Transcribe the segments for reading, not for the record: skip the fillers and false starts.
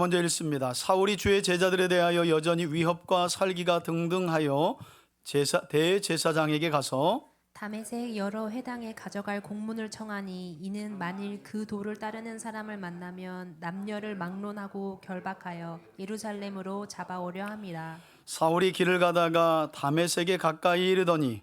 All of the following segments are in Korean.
먼저 읽습니다. 사울이 주의 제자들에 대하여 여전히 위협과 살기가 등등하여 대제사장에게 가서 다메섹 여러 회당에 가져갈 공문을 청하니 이는 만일 그 도를 따르는 사람을 만나면 남녀를 막론하고 결박하여 예루살렘으로 잡아오려 함이라. 사울이 길을 가다가 다메섹에 가까이 이르더니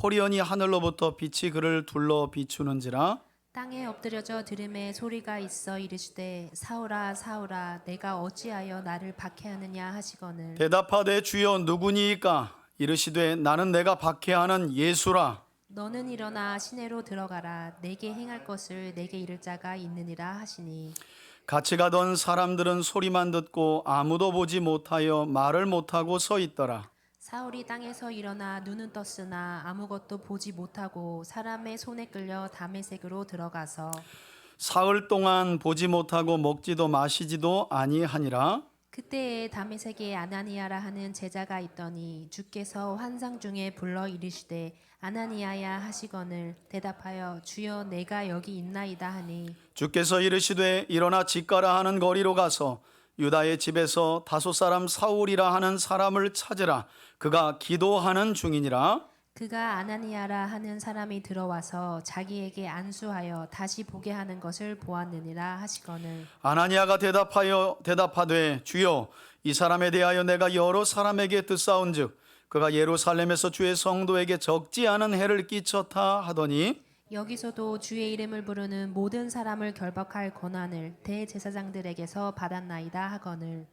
호련히 하늘로부터 빛이 그를 둘러 비추는지라. 땅에 엎드려져 들음에 소리가 있어 이르시되 사울아 사울아 내가 어찌하여 나를 박해하느냐 하시거늘. 대답하되 주여 누구니이까? 이르시되 나는 내가 박해하는 예수라. 너는 일어나 시내로 들어가라. 내게 행할 것을 내게 이를 자가 있느니라 하시니. 같이 가던 사람들은 소리만 듣고 아무도 보지 못하여 말을 못하고 서 있더라. 사울이 땅에서 일어나 눈은 떴으나 아무것도 보지 못하고 사람의 손에 끌려 다메섹으로 들어가서 사흘 동안 보지 못하고 먹지도 마시지도 아니하니라. 그때에 다메섹에 아나니아라 하는 제자가 있더니 주께서 환상 중에 불러 이르시되 아나니아야 하시거늘 대답하여 주여 내가 여기 있나이다 하니 주께서 이르시되 일어나 집가라 하는 거리로 가서 유다의 집에서 다소 사람 사울이라 하는 사람을 찾으라. 그가 기도하는 중이니라. 그가 아나니아라 하는 사람이 들어와서 자기에게 안수하여 다시 보게 하는 것을 보았느니라 하시거늘. 아나니아가 대답하되 주여 이 사람에 대하여 내가 여러 사람에게 듣사온즉 그가 예루살렘에서 주의 성도에게 적지 않은 해를 끼쳤다 하더니 여기서도 주의 이름을 부르는 모든 사람을 결박할 권한을 대제사장들에게서 받았나이다 하거늘.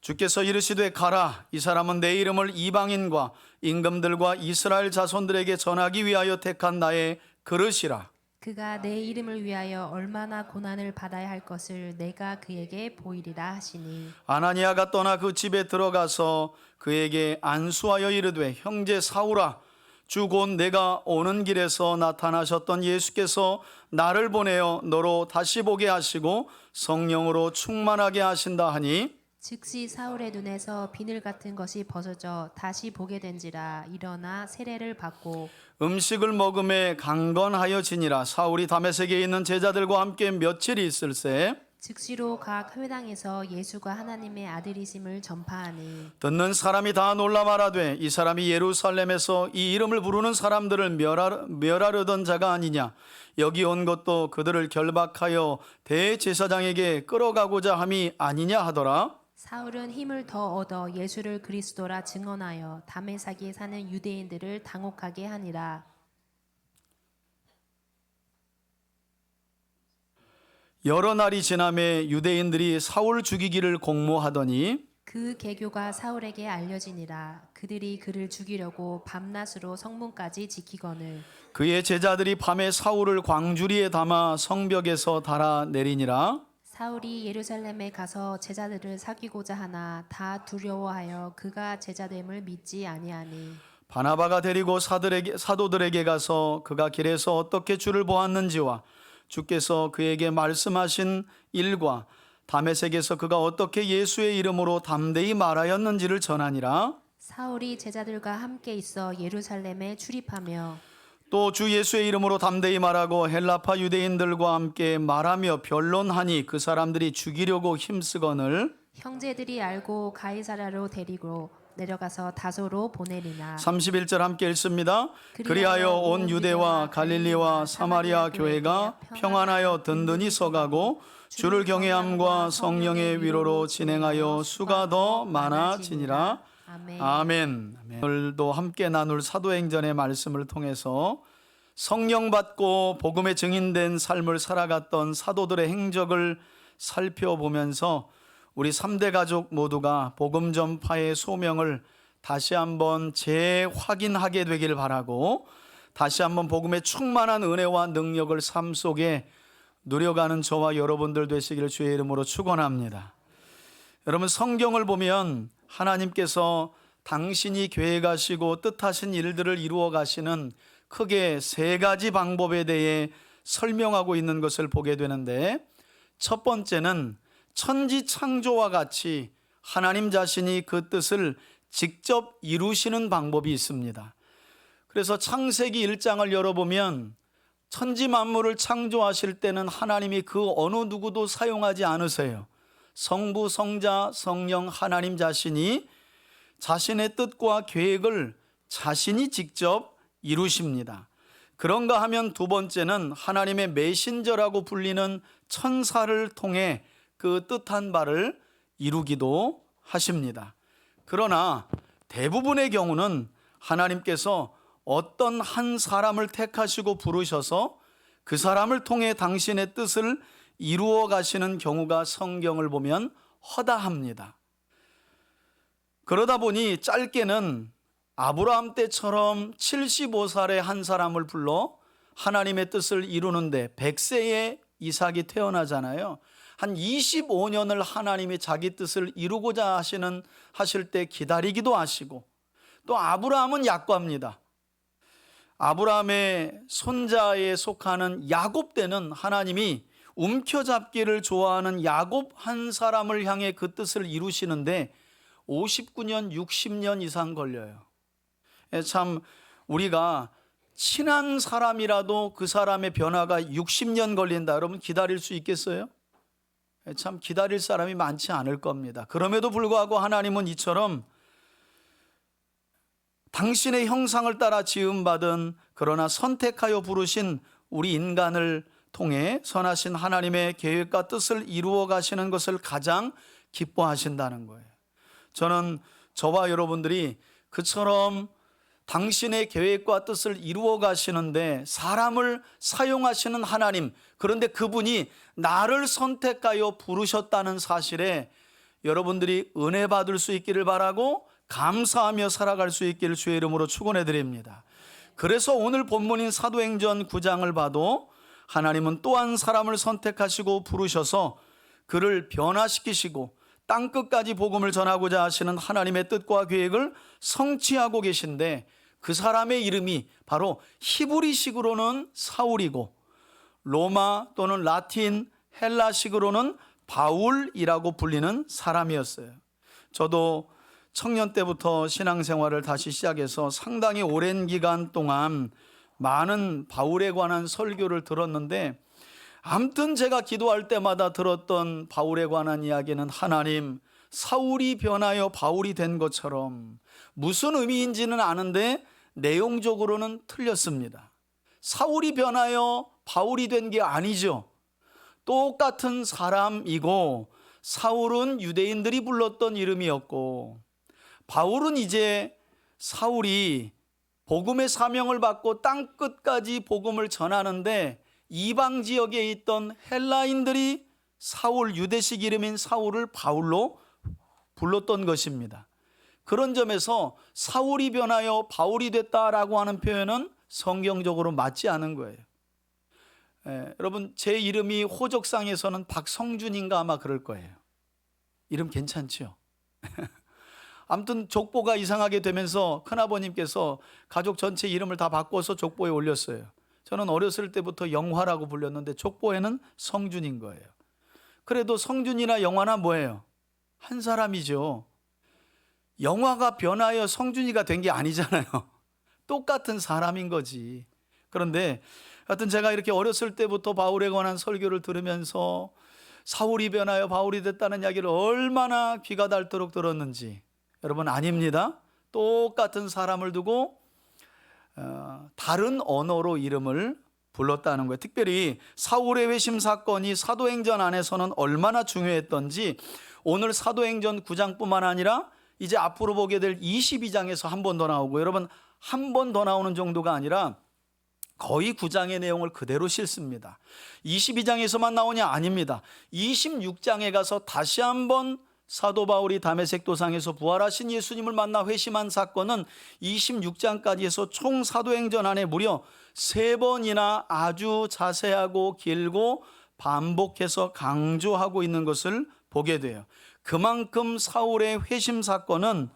주께서 이르시되 가라. 이 사람은 내 이름을 이방인과 임금들과 이스라엘 자손들에게 전하기 위하여 택한 나의 그릇이라. 그가 내 이름을 위하여 얼마나 고난을 받아야 할 것을 내가 그에게 보이리라 하시니. 아나니아가 떠나 그 집에 들어가서 그에게 안수하여 이르되 형제 사울아 주 곧 내가 오는 길에서 나타나셨던 예수께서 나를 보내어 너로 다시 보게 하시고 성령으로 충만하게 하신다 하니 즉시 사울의 눈에서 비늘 같은 것이 벗어져 다시 보게 된지라 일어나 세례를 받고 음식을 먹음에 강건하여지니라. 사울이 다메섹에 있는 제자들과 함께 며칠 있을새 즉시로 각 회당에서 예수가 하나님의 아들이심을 전파하니 듣는 사람이 다 놀라 말하되 이 사람이 예루살렘에서 이 이름을 부르는 사람들을 멸하려던 자가 아니냐. 여기 온 것도 그들을 결박하여 대제사장에게 끌어가고자 함이 아니냐 하더라. 사울은 힘을 더 얻어 예수를 그리스도라 증언하여 다메섹에 사는 유대인들을 당혹하게 하니라. 여러 날이 지남에 유대인들이 사울 죽이기를 공모하더니 그 계교가 사울에게 알려지니라. 그들이 그를 죽이려고 밤낮으로 성문까지 지키거늘. 그의 제자들이 밤에 사울을 광주리에 담아 성벽에서 달아 내리니라. 사울이 예루살렘에 가서 제자들을 사귀고자 하나 다 두려워하여 그가 제자됨을 믿지 아니하니. 바나바가 데리고 사도들에게 가서 그가 길에서 어떻게 주를 보았는지와 주께서 그에게 말씀하신 일과 다메섹에서 그가 어떻게 예수의 이름으로 담대히 말하였는지를 전하니라. 사울이 제자들과 함께 있어 예루살렘에 출입하며 또 주 예수의 이름으로 담대히 말하고 헬라파 유대인들과 함께 말하며 변론하니 그 사람들이 죽이려고 힘쓰거늘 형제들이 알고 가이사랴로 데리고 내려가서 다소로 보내리나. 31절 함께 읽습니다. 그리하여 온 유대와 갈릴리와 사마리아 교회가 평안하여 든든히 서가고 주를 경외함과 성령의 위로로 진행하여 수가 더 많아지니라. 아멘. 아멘. 오늘도 함께 나눌 사도행전의 말씀을 통해서 성령 받고 복음에 증인된 삶을 살아갔던 사도들의 행적을 살펴보면서 우리 3대 가족 모두가 복음 전파의 소명을 다시 한번 재확인하게 되길 바라고 다시 한번 복음의 충만한 은혜와 능력을 삶 속에 누려가는 저와 여러분들 되시기를 주의 이름으로 축원합니다. 여러분, 성경을 보면 하나님께서 당신이 계획하시고 뜻하신 일들을 이루어 가시는 크게 3가지 방법에 대해 설명하고 있는 것을 보게 되는데, 첫 번째는 천지 창조와 같이 하나님 자신이 그 뜻을 직접 이루시는 방법이 있습니다. 그래서 창세기 1장을 열어보면 천지 만물을 창조하실 때는 하나님이 그 어느 누구도 사용하지 않으세요. 성부, 성자, 성령 하나님 자신이 자신의 뜻과 계획을 자신이 직접 이루십니다. 그런가 하면 두 번째는 하나님의 메신저라고 불리는 천사를 통해 그 뜻한 바를 이루기도 하십니다. 그러나 대부분의 경우는 하나님께서 어떤 한 사람을 택하시고 부르셔서 그 사람을 통해 당신의 뜻을 이루어 가시는 경우가 성경을 보면 허다합니다. 그러다 보니 짧게는 아브라함 때처럼 75살의 한 사람을 불러 하나님의 뜻을 이루는데 100세에 이삭이 태어나잖아요. 한 25년을 하나님이 자기 뜻을 이루고자 하실 때 기다리기도 하시고, 또 아브라함은 약과입니다. 아브라함의 손자에 속하는 야곱 때는 하나님이 움켜잡기를 좋아하는 야곱 한 사람을 향해 그 뜻을 이루시는데 59년, 60년 이상 걸려요. 참 우리가 친한 사람이라도 그 사람의 변화가 60년 걸린다. 여러분 기다릴 수 있겠어요? 참 기다릴 사람이 많지 않을 겁니다. 그럼에도 불구하고 하나님은 이처럼 당신의 형상을 따라 지음받은, 그러나 선택하여 부르신 우리 인간을 통해 선하신 하나님의 계획과 뜻을 이루어 가시는 것을 가장 기뻐하신다는 거예요. 저는 저와 여러분들이 그처럼 당신의 계획과 뜻을 이루어 가시는데 사람을 사용하시는 하나님, 그런데 그분이 나를 선택하여 부르셨다는 사실에 여러분들이 은혜 받을 수 있기를 바라고 감사하며 살아갈 수 있기를 주의 이름으로 축원해 드립니다. 그래서 오늘 본문인 사도행전 9장을 봐도 하나님은 또 한 사람을 선택하시고 부르셔서 그를 변화시키시고 땅끝까지 복음을 전하고자 하시는 하나님의 뜻과 계획을 성취하고 계신데, 그 사람의 이름이 바로 히브리식으로는 사울이고 로마 또는 라틴 헬라식으로는 바울이라고 불리는 사람이었어요. 저도 청년 때부터 신앙생활을 다시 시작해서 상당히 오랜 기간 동안 많은 바울에 관한 설교를 들었는데, 아무튼 제가 기도할 때마다 들었던 바울에 관한 이야기는 하나님, 사울이 변하여 바울이 된 것처럼, 무슨 의미인지는 아는데 내용적으로는 틀렸습니다. 사울이 변하여 바울이 된 게 아니죠. 똑같은 사람이고 사울은 유대인들이 불렀던 이름이었고, 바울은 이제 사울이 복음의 사명을 받고 땅끝까지 복음을 전하는데 이방 지역에 있던 헬라인들이 사울, 유대식 이름인 사울을 바울로 불렀던 것입니다. 그런 점에서 사울이 변하여 바울이 됐다라고 하는 표현은 성경적으로 맞지 않은 거예요. 여러분, 제 이름이 호적상에서는 박성준인가 아마 그럴 거예요. 이름 괜찮죠? 아무튼 족보가 이상하게 되면서 큰아버님께서 가족 전체 이름을 다 바꿔서 족보에 올렸어요. 저는 어렸을 때부터 영화라고 불렸는데 족보에는 성준인 거예요. 그래도 성준이나 영화나 뭐예요? 한 사람이죠. 영화가 변하여 성준이가 된 게 아니잖아요. 똑같은 사람인 거지. 그런데 하여튼 제가 이렇게 어렸을 때부터 바울에 관한 설교를 들으면서 사울이 변하여 바울이 됐다는 이야기를 얼마나 귀가 닳도록 들었는지. 여러분, 아닙니다. 똑같은 사람을 두고 다른 언어로 이름을 불렀다는 거예요. 특별히 사울의 회심 사건이 사도행전 안에서는 얼마나 중요했던지 오늘 사도행전 9장뿐만 아니라 이제 앞으로 보게 될 22장에서 한 번 더 나오고, 여러분 한 번 더 나오는 정도가 아니라 거의 9장의 내용을 그대로 싣습니다. 22장에서만 나오냐? 아닙니다. 26장에 가서 다시 한번 사도 바울이 다메섹 도상에서 부활하신 예수님을 만나 회심한 사건은 26장까지 해서 총 사도행전 안에 무려 3번이나 아주 자세하고 길고 반복해서 강조하고 있는 것을 보게 돼요. 그만큼 사울의 회심 사건은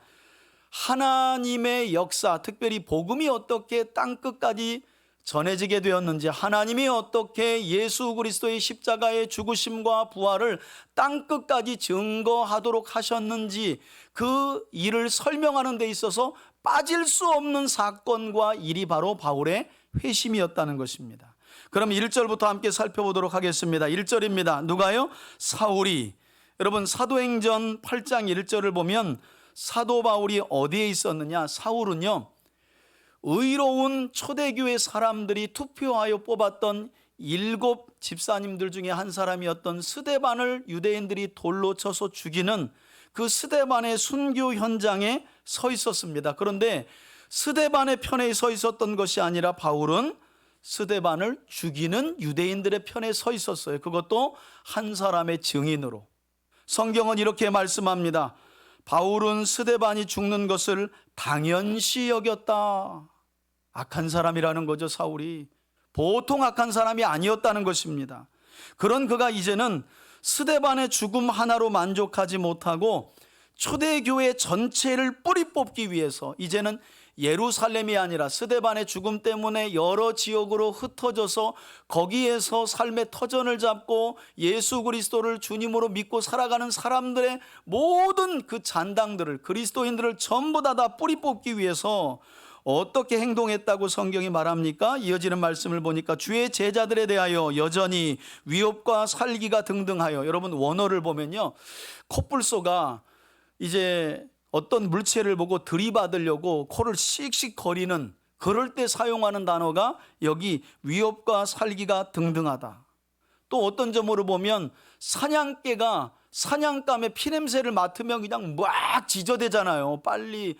하나님의 역사, 특별히 복음이 어떻게 땅끝까지 전해지게 되었는지, 하나님이 어떻게 예수 그리스도의 십자가의 죽으심과 부활을 땅끝까지 증거하도록 하셨는지, 그 일을 설명하는 데 있어서 빠질 수 없는 사건과 일이 바로 바울의 회심이었다는 것입니다. 그럼 1절부터 함께 살펴보도록 하겠습니다. 1절입니다. 누가요? 사울이. 여러분 사도행전 8장 1절을 보면 사도 바울이 어디에 있었느냐? 사울은요, 의로운 초대교회 사람들이 투표하여 뽑았던 7 집사님들 중에 한 사람이었던 스데반을 유대인들이 돌로 쳐서 죽이는 그 스데반의 순교 현장에 서 있었습니다. 그런데 스데반의 편에 서 있었던 것이 아니라 바울은 스데반을 죽이는 유대인들의 편에 서 있었어요. 그것도 한 사람의 증인으로. 성경은 이렇게 말씀합니다. 바울은 스데반이 죽는 것을 당연시 여겼다. 악한 사람이라는 거죠, 사울이. 보통 악한 사람이 아니었다는 것입니다. 그런 그가 이제는 스데반의 죽음 하나로 만족하지 못하고 초대교회 전체를 뿌리 뽑기 위해서 이제는 예루살렘이 아니라 스데반의 죽음 때문에 여러 지역으로 흩어져서 거기에서 삶의 터전을 잡고 예수 그리스도를 주님으로 믿고 살아가는 사람들의 모든 그 잔당들을, 그리스도인들을 전부 다 뿌리 뽑기 위해서 어떻게 행동했다고 성경이 말합니까? 이어지는 말씀을 보니까 주의 제자들에 대하여 여전히 위협과 살기가 등등하여, 여러분 원어를 보면요, 코뿔소가 이제 어떤 물체를 보고 들이받으려고 코를 씩씩 거리는, 그럴 때 사용하는 단어가 여기 위협과 살기가 등등하다. 또 어떤 점으로 보면 사냥개가 사냥감의 피냄새를 맡으면 그냥 막 지저대잖아요. 빨리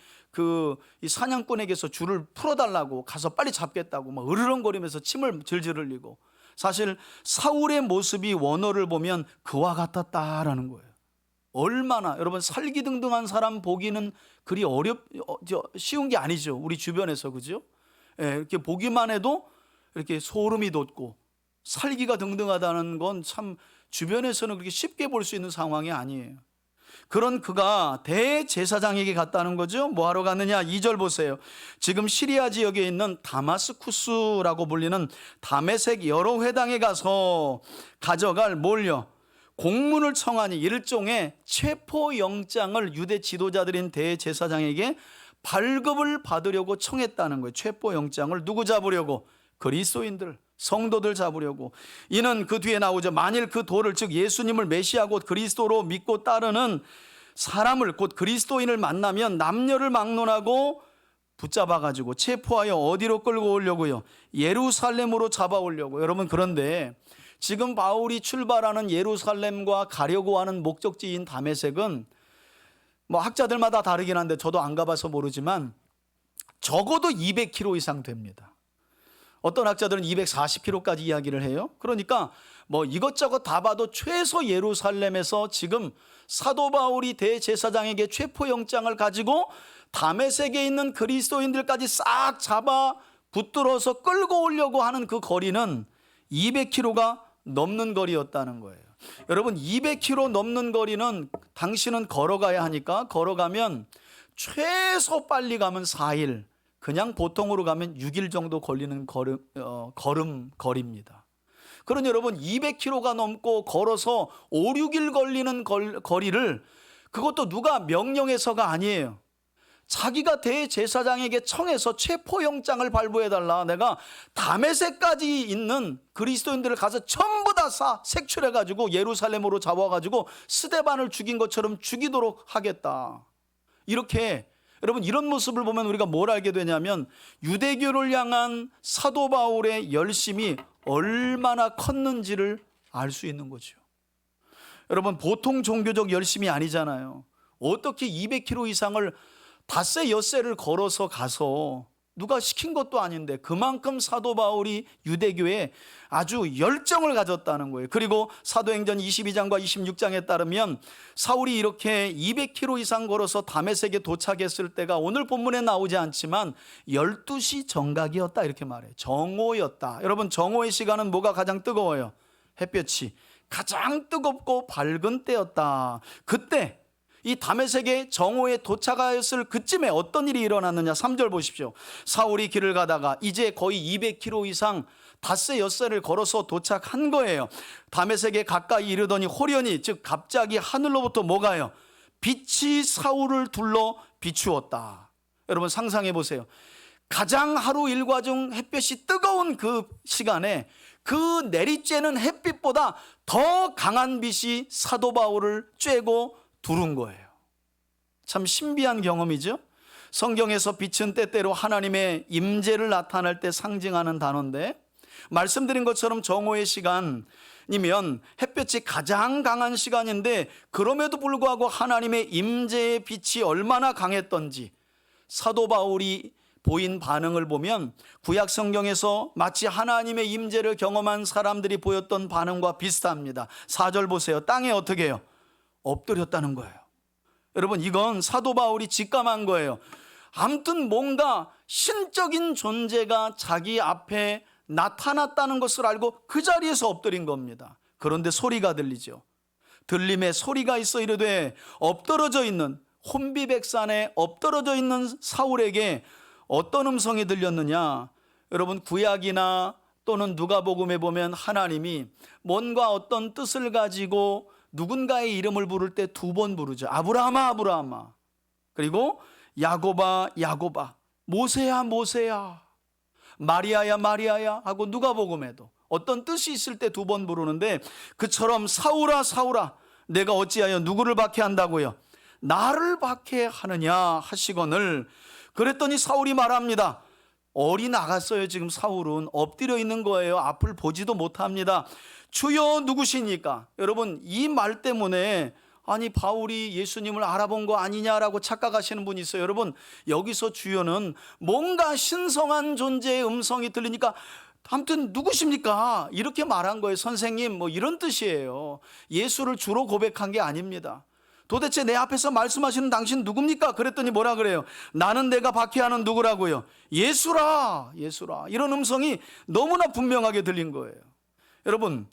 이 사냥꾼에게서 줄을 풀어달라고, 가서 빨리 잡겠다고 막 으르렁거리면서 침을 질질 흘리고. 사실 사울의 모습이 원어를 보면 그와 같았다라는 거예요. 얼마나 여러분 살기등등한 사람 보기는 그리 쉬운 게 아니죠. 우리 주변에서, 그죠? 예, 이렇게 보기만 해도 이렇게 소름이 돋고 살기가 등등하다는 건 참 주변에서는 그렇게 쉽게 볼 수 있는 상황이 아니에요. 그런 그가 대제사장에게 갔다는 거죠. 뭐 하러 갔느냐? 2절 보세요. 지금 시리아 지역에 있는 다마스쿠스라고 불리는 다메섹 여러 회당에 가서 가져갈 뭘요? 공문을 청하니 일종의 체포영장을 유대 지도자들인 대제사장에게 발급을 받으려고 청했다는 거예요. 체포영장을 누구 잡으려고? 그리스도인들, 성도들 잡으려고. 이는 그 뒤에 나오죠. 만일 그 도를, 즉 예수님을 메시아 곧 그리스도로 믿고 따르는 사람을, 곧 그리스도인을 만나면 남녀를 막론하고 붙잡아가지고 체포하여 어디로 끌고 오려고요? 예루살렘으로 잡아오려고. 여러분, 그런데 지금 바울이 출발하는 예루살렘과 가려고 하는 목적지인 다메섹은 뭐 학자들마다 다르긴 한데 저도 안 가봐서 모르지만 적어도 200km 이상 됩니다. 어떤 학자들은 240km까지 이야기를 해요. 그러니까 뭐 이것저것 다 봐도 최소 예루살렘에서 지금 사도 바울이 대제사장에게 체포영장을 가지고 다메섹에 있는 그리스도인들까지 싹 잡아 붙들어서 끌고 오려고 하는 그 거리는 200km가 넘는 거리였다는 거예요. 여러분, 200km 넘는 거리는 당신은 걸어가야 하니까 걸어가면 최소 빨리 가면 4일, 그냥 보통으로 가면 6일 정도 걸리는 걸음거리입니다. 그러니 여러분 200km가 넘고 걸어서 5, 6일 걸리는 거리를, 그것도 누가 명령해서가 아니에요. 자기가 대제사장에게 청해서 체포영장을 발부해달라. 내가 다메섹까지 있는 그리스도인들을 가서 전부 다 색출해가지고 예루살렘으로 잡아가지고 스데반을 죽인 것처럼 죽이도록 하겠다. 이렇게, 여러분 이런 모습을 보면 우리가 뭘 알게 되냐면 유대교를 향한 사도 바울의 열심이 얼마나 컸는지를 알 수 있는 거죠. 여러분 보통 종교적 열심이 아니잖아요. 어떻게 200km 이상을 닷새 엿새를 걸어서 가서, 누가 시킨 것도 아닌데 그만큼 사도 바울이 유대교에 아주 열정을 가졌다는 거예요. 그리고 사도행전 22장과 26장에 따르면 사울이 이렇게 200km 이상 걸어서 다메섹에 도착했을 때가 오늘 본문에 나오지 않지만 12시 정각이었다 이렇게 말해요. 정오였다. 여러분 정오의 시간은 뭐가 가장 뜨거워요? 햇볕이 가장 뜨겁고 밝은 때였다. 그때 이 다메섹의 정오에 도착하였을 그쯤에 어떤 일이 일어났느냐? 3절 보십시오. 사울이 길을 가다가 이제 거의 200km 이상 닷새 엿새를 걸어서 도착한 거예요. 다메섹에 가까이 이르더니 호련히, 즉 갑자기 하늘로부터 뭐가요? 빛이 사울을 둘러 비추었다. 여러분 상상해 보세요. 가장 하루 일과 중 햇볕이 뜨거운 그 시간에 그 내리쬐는 햇빛보다 더 강한 빛이 사도 바울을 쬐고 두른 거예요. 참 신비한 경험이죠. 성경에서 빛은 때때로 하나님의 임재를 나타낼 때 상징하는 단어인데, 말씀드린 것처럼 정오의 시간이면 햇볕이 가장 강한 시간인데, 그럼에도 불구하고 하나님의 임재의 빛이 얼마나 강했던지 사도 바울이 보인 반응을 보면 구약 성경에서 마치 하나님의 임재를 경험한 사람들이 보였던 반응과 비슷합니다. 4절 보세요. 땅에 어떻게 해요? 엎드렸다는 거예요. 여러분, 이건 사도 바울이 직감한 거예요. 아무튼 뭔가 신적인 존재가 자기 앞에 나타났다는 것을 알고 그 자리에서 엎드린 겁니다. 그런데 소리가 들리죠. 들림에 소리가 있어 이르되, 엎드러져 있는 혼비백산에 엎드러져 있는 사울에게 어떤 음성이 들렸느냐? 여러분, 구약이나 또는 누가복음에 보면 하나님이 뭔가 어떤 뜻을 가지고 누군가의 이름을 부를 때 2번 부르죠. 아브라함아, 아브라함아. 그리고 야곱아, 야곱아. 모세야, 모세야. 마리아야, 마리아야 하고 누가복음에도 어떤 뜻이 있을 때 2번 부르는데, 그처럼 사울아, 사울아, 내가 어찌하여 누구를 박해한다고요? 나를 박해하느냐 하시거늘. 그랬더니 사울이 말합니다. 얼이 나갔어요. 지금 사울은 엎드려 있는 거예요. 앞을 보지도 못합니다. 주여 누구시니까? 여러분, 이 말 때문에 아니 바울이 예수님을 알아본 거 아니냐라고 착각하시는 분이 있어요. 여러분, 여기서 주여는 뭔가 신성한 존재의 음성이 들리니까 아무튼 누구십니까? 이렇게 말한 거예요. 선생님, 뭐 이런 뜻이에요. 예수를 주로 고백한 게 아닙니다. 도대체 내 앞에서 말씀하시는 당신 누굽니까? 그랬더니 뭐라 그래요? 나는 내가 박해하는 누구라고요? 예수라, 예수라. 이런 음성이 너무나 분명하게 들린 거예요. 여러분,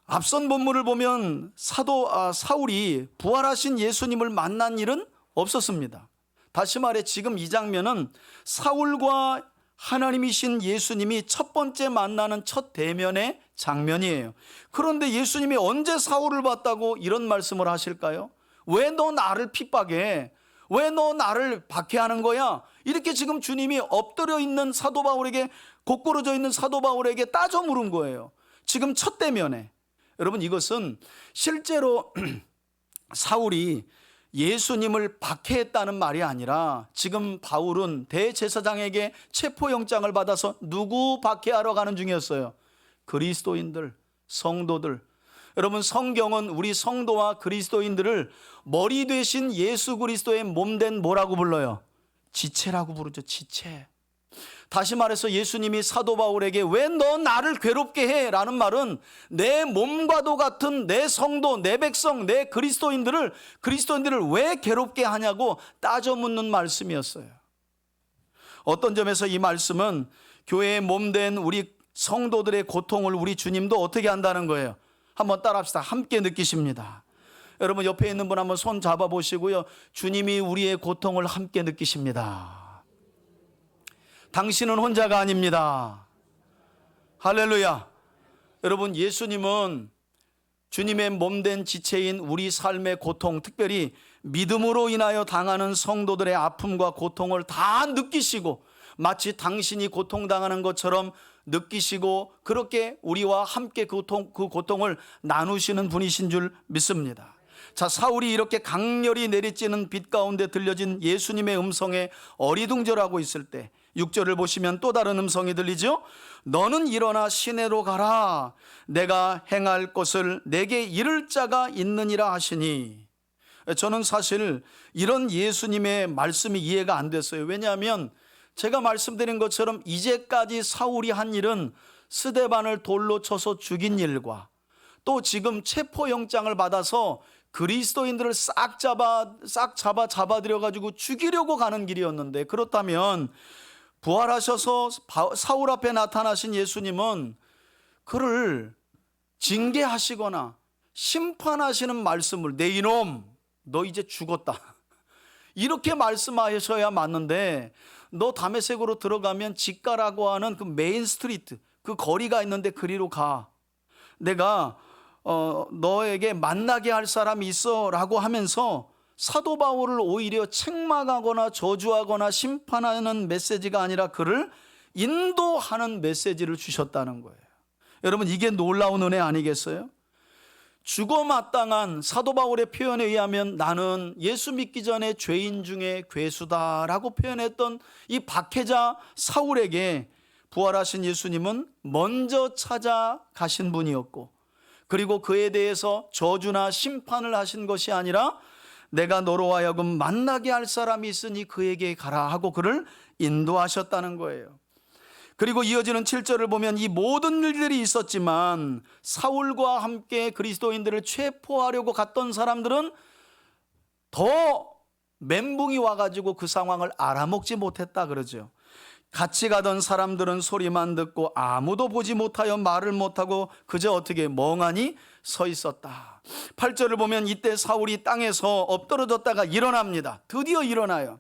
앞선 본문을 보면 사울이 부활하신 예수님을 만난 일은 없었습니다. 다시 말해 지금 이 장면은 사울과 하나님이신 예수님이 첫 번째 만나는 첫 대면의 장면이에요. 그런데 예수님이 언제 사울을 봤다고 이런 말씀을 하실까요? 왜 너 나를 핍박해? 왜 너 나를 박해하는 거야? 이렇게 지금 주님이 엎드려 있는 사도 바울에게, 곧꾸러져 있는 사도 바울에게 따져 물은 거예요. 지금 첫 대면에. 여러분, 이것은 실제로 사울이 예수님을 박해했다는 말이 아니라 지금 바울은 대제사장에게 체포영장을 받아서 누구 박해하러 가는 중이었어요? 그리스도인들, 성도들. 여러분, 성경은 우리 성도와 그리스도인들을 머리 되신 예수 그리스도의 몸된 뭐라고 불러요? 지체라고 부르죠. 지체. 다시 말해서 예수님이 사도 바울에게 왜 너 나를 괴롭게 해? 라는 말은 내 몸과도 같은 내 성도, 내 백성, 내 그리스도인들을 왜 괴롭게 하냐고 따져 묻는 말씀이었어요. 어떤 점에서 이 말씀은 교회의 몸된 우리 성도들의 고통을 우리 주님도 어떻게 한다는 거예요? 한번 따라합시다. 함께 느끼십니다. 여러분, 옆에 있는 분 한번 손 잡아 보시고요. 주님이 우리의 고통을 함께 느끼십니다. 당신은 혼자가 아닙니다. 할렐루야. 여러분, 예수님은 주님의 몸된 지체인 우리 삶의 고통, 특별히 믿음으로 인하여 당하는 성도들의 아픔과 고통을 다 느끼시고 마치 당신이 고통당하는 것처럼 느끼시고 그렇게 우리와 함께 그 고통을 나누시는 분이신 줄 믿습니다. 자, 사울이 이렇게 강렬히 내리쬐는 빛 가운데 들려진 예수님의 음성에 어리둥절하고 있을 때 6절을 보시면 또 다른 음성이 들리죠. 너는 일어나 시내로 가라. 내가 행할 것을 내게 이를 자가 있느니라 하시니. 저는 사실 이런 예수님의 말씀이 이해가 안 됐어요. 왜냐하면 제가 말씀드린 것처럼 이제까지 사울이 한 일은 스데반을 돌로 쳐서 죽인 일과 또 지금 체포영장을 받아서 그리스도인들을 싹 잡아들여가지고 죽이려고 가는 길이었는데, 그렇다면 부활하셔서 사울 앞에 나타나신 예수님은 그를 징계하시거나 심판하시는 말씀을, 내 이놈 너 이제 죽었다 이렇게 말씀하셔야 맞는데, 너 다메섹으로 들어가면 직가라고 하는 그 메인 스트리트, 그 거리가 있는데 그리로 가. 내가 너에게 만나게 할 사람이 있어 라고 하면서 사도 바울을 오히려 책망하거나 저주하거나 심판하는 메시지가 아니라 그를 인도하는 메시지를 주셨다는 거예요. 여러분, 이게 놀라운 은혜 아니겠어요? 죽어 마땅한 사도 바울의 표현에 의하면 나는 예수 믿기 전에 죄인 중에 괴수다라고 표현했던 이 박해자 사울에게 부활하신 예수님은 먼저 찾아가신 분이었고, 그리고 그에 대해서 저주나 심판을 하신 것이 아니라 내가 너로 하여금 만나게 할 사람이 있으니 그에게 가라 하고 그를 인도하셨다는 거예요. 그리고 이어지는 7절을 보면 이 모든 일들이 있었지만 사울과 함께 그리스도인들을 체포하려고 갔던 사람들은 더 멘붕이 와가지고 그 상황을 알아먹지 못했다 그러죠. 같이 가던 사람들은 소리만 듣고 아무도 보지 못하여 말을 못하고 그저 어떻게 멍하니 서 있었다. 8절을 보면 이때 사울이 땅에서 엎드러졌다가 일어납니다. 드디어 일어나요.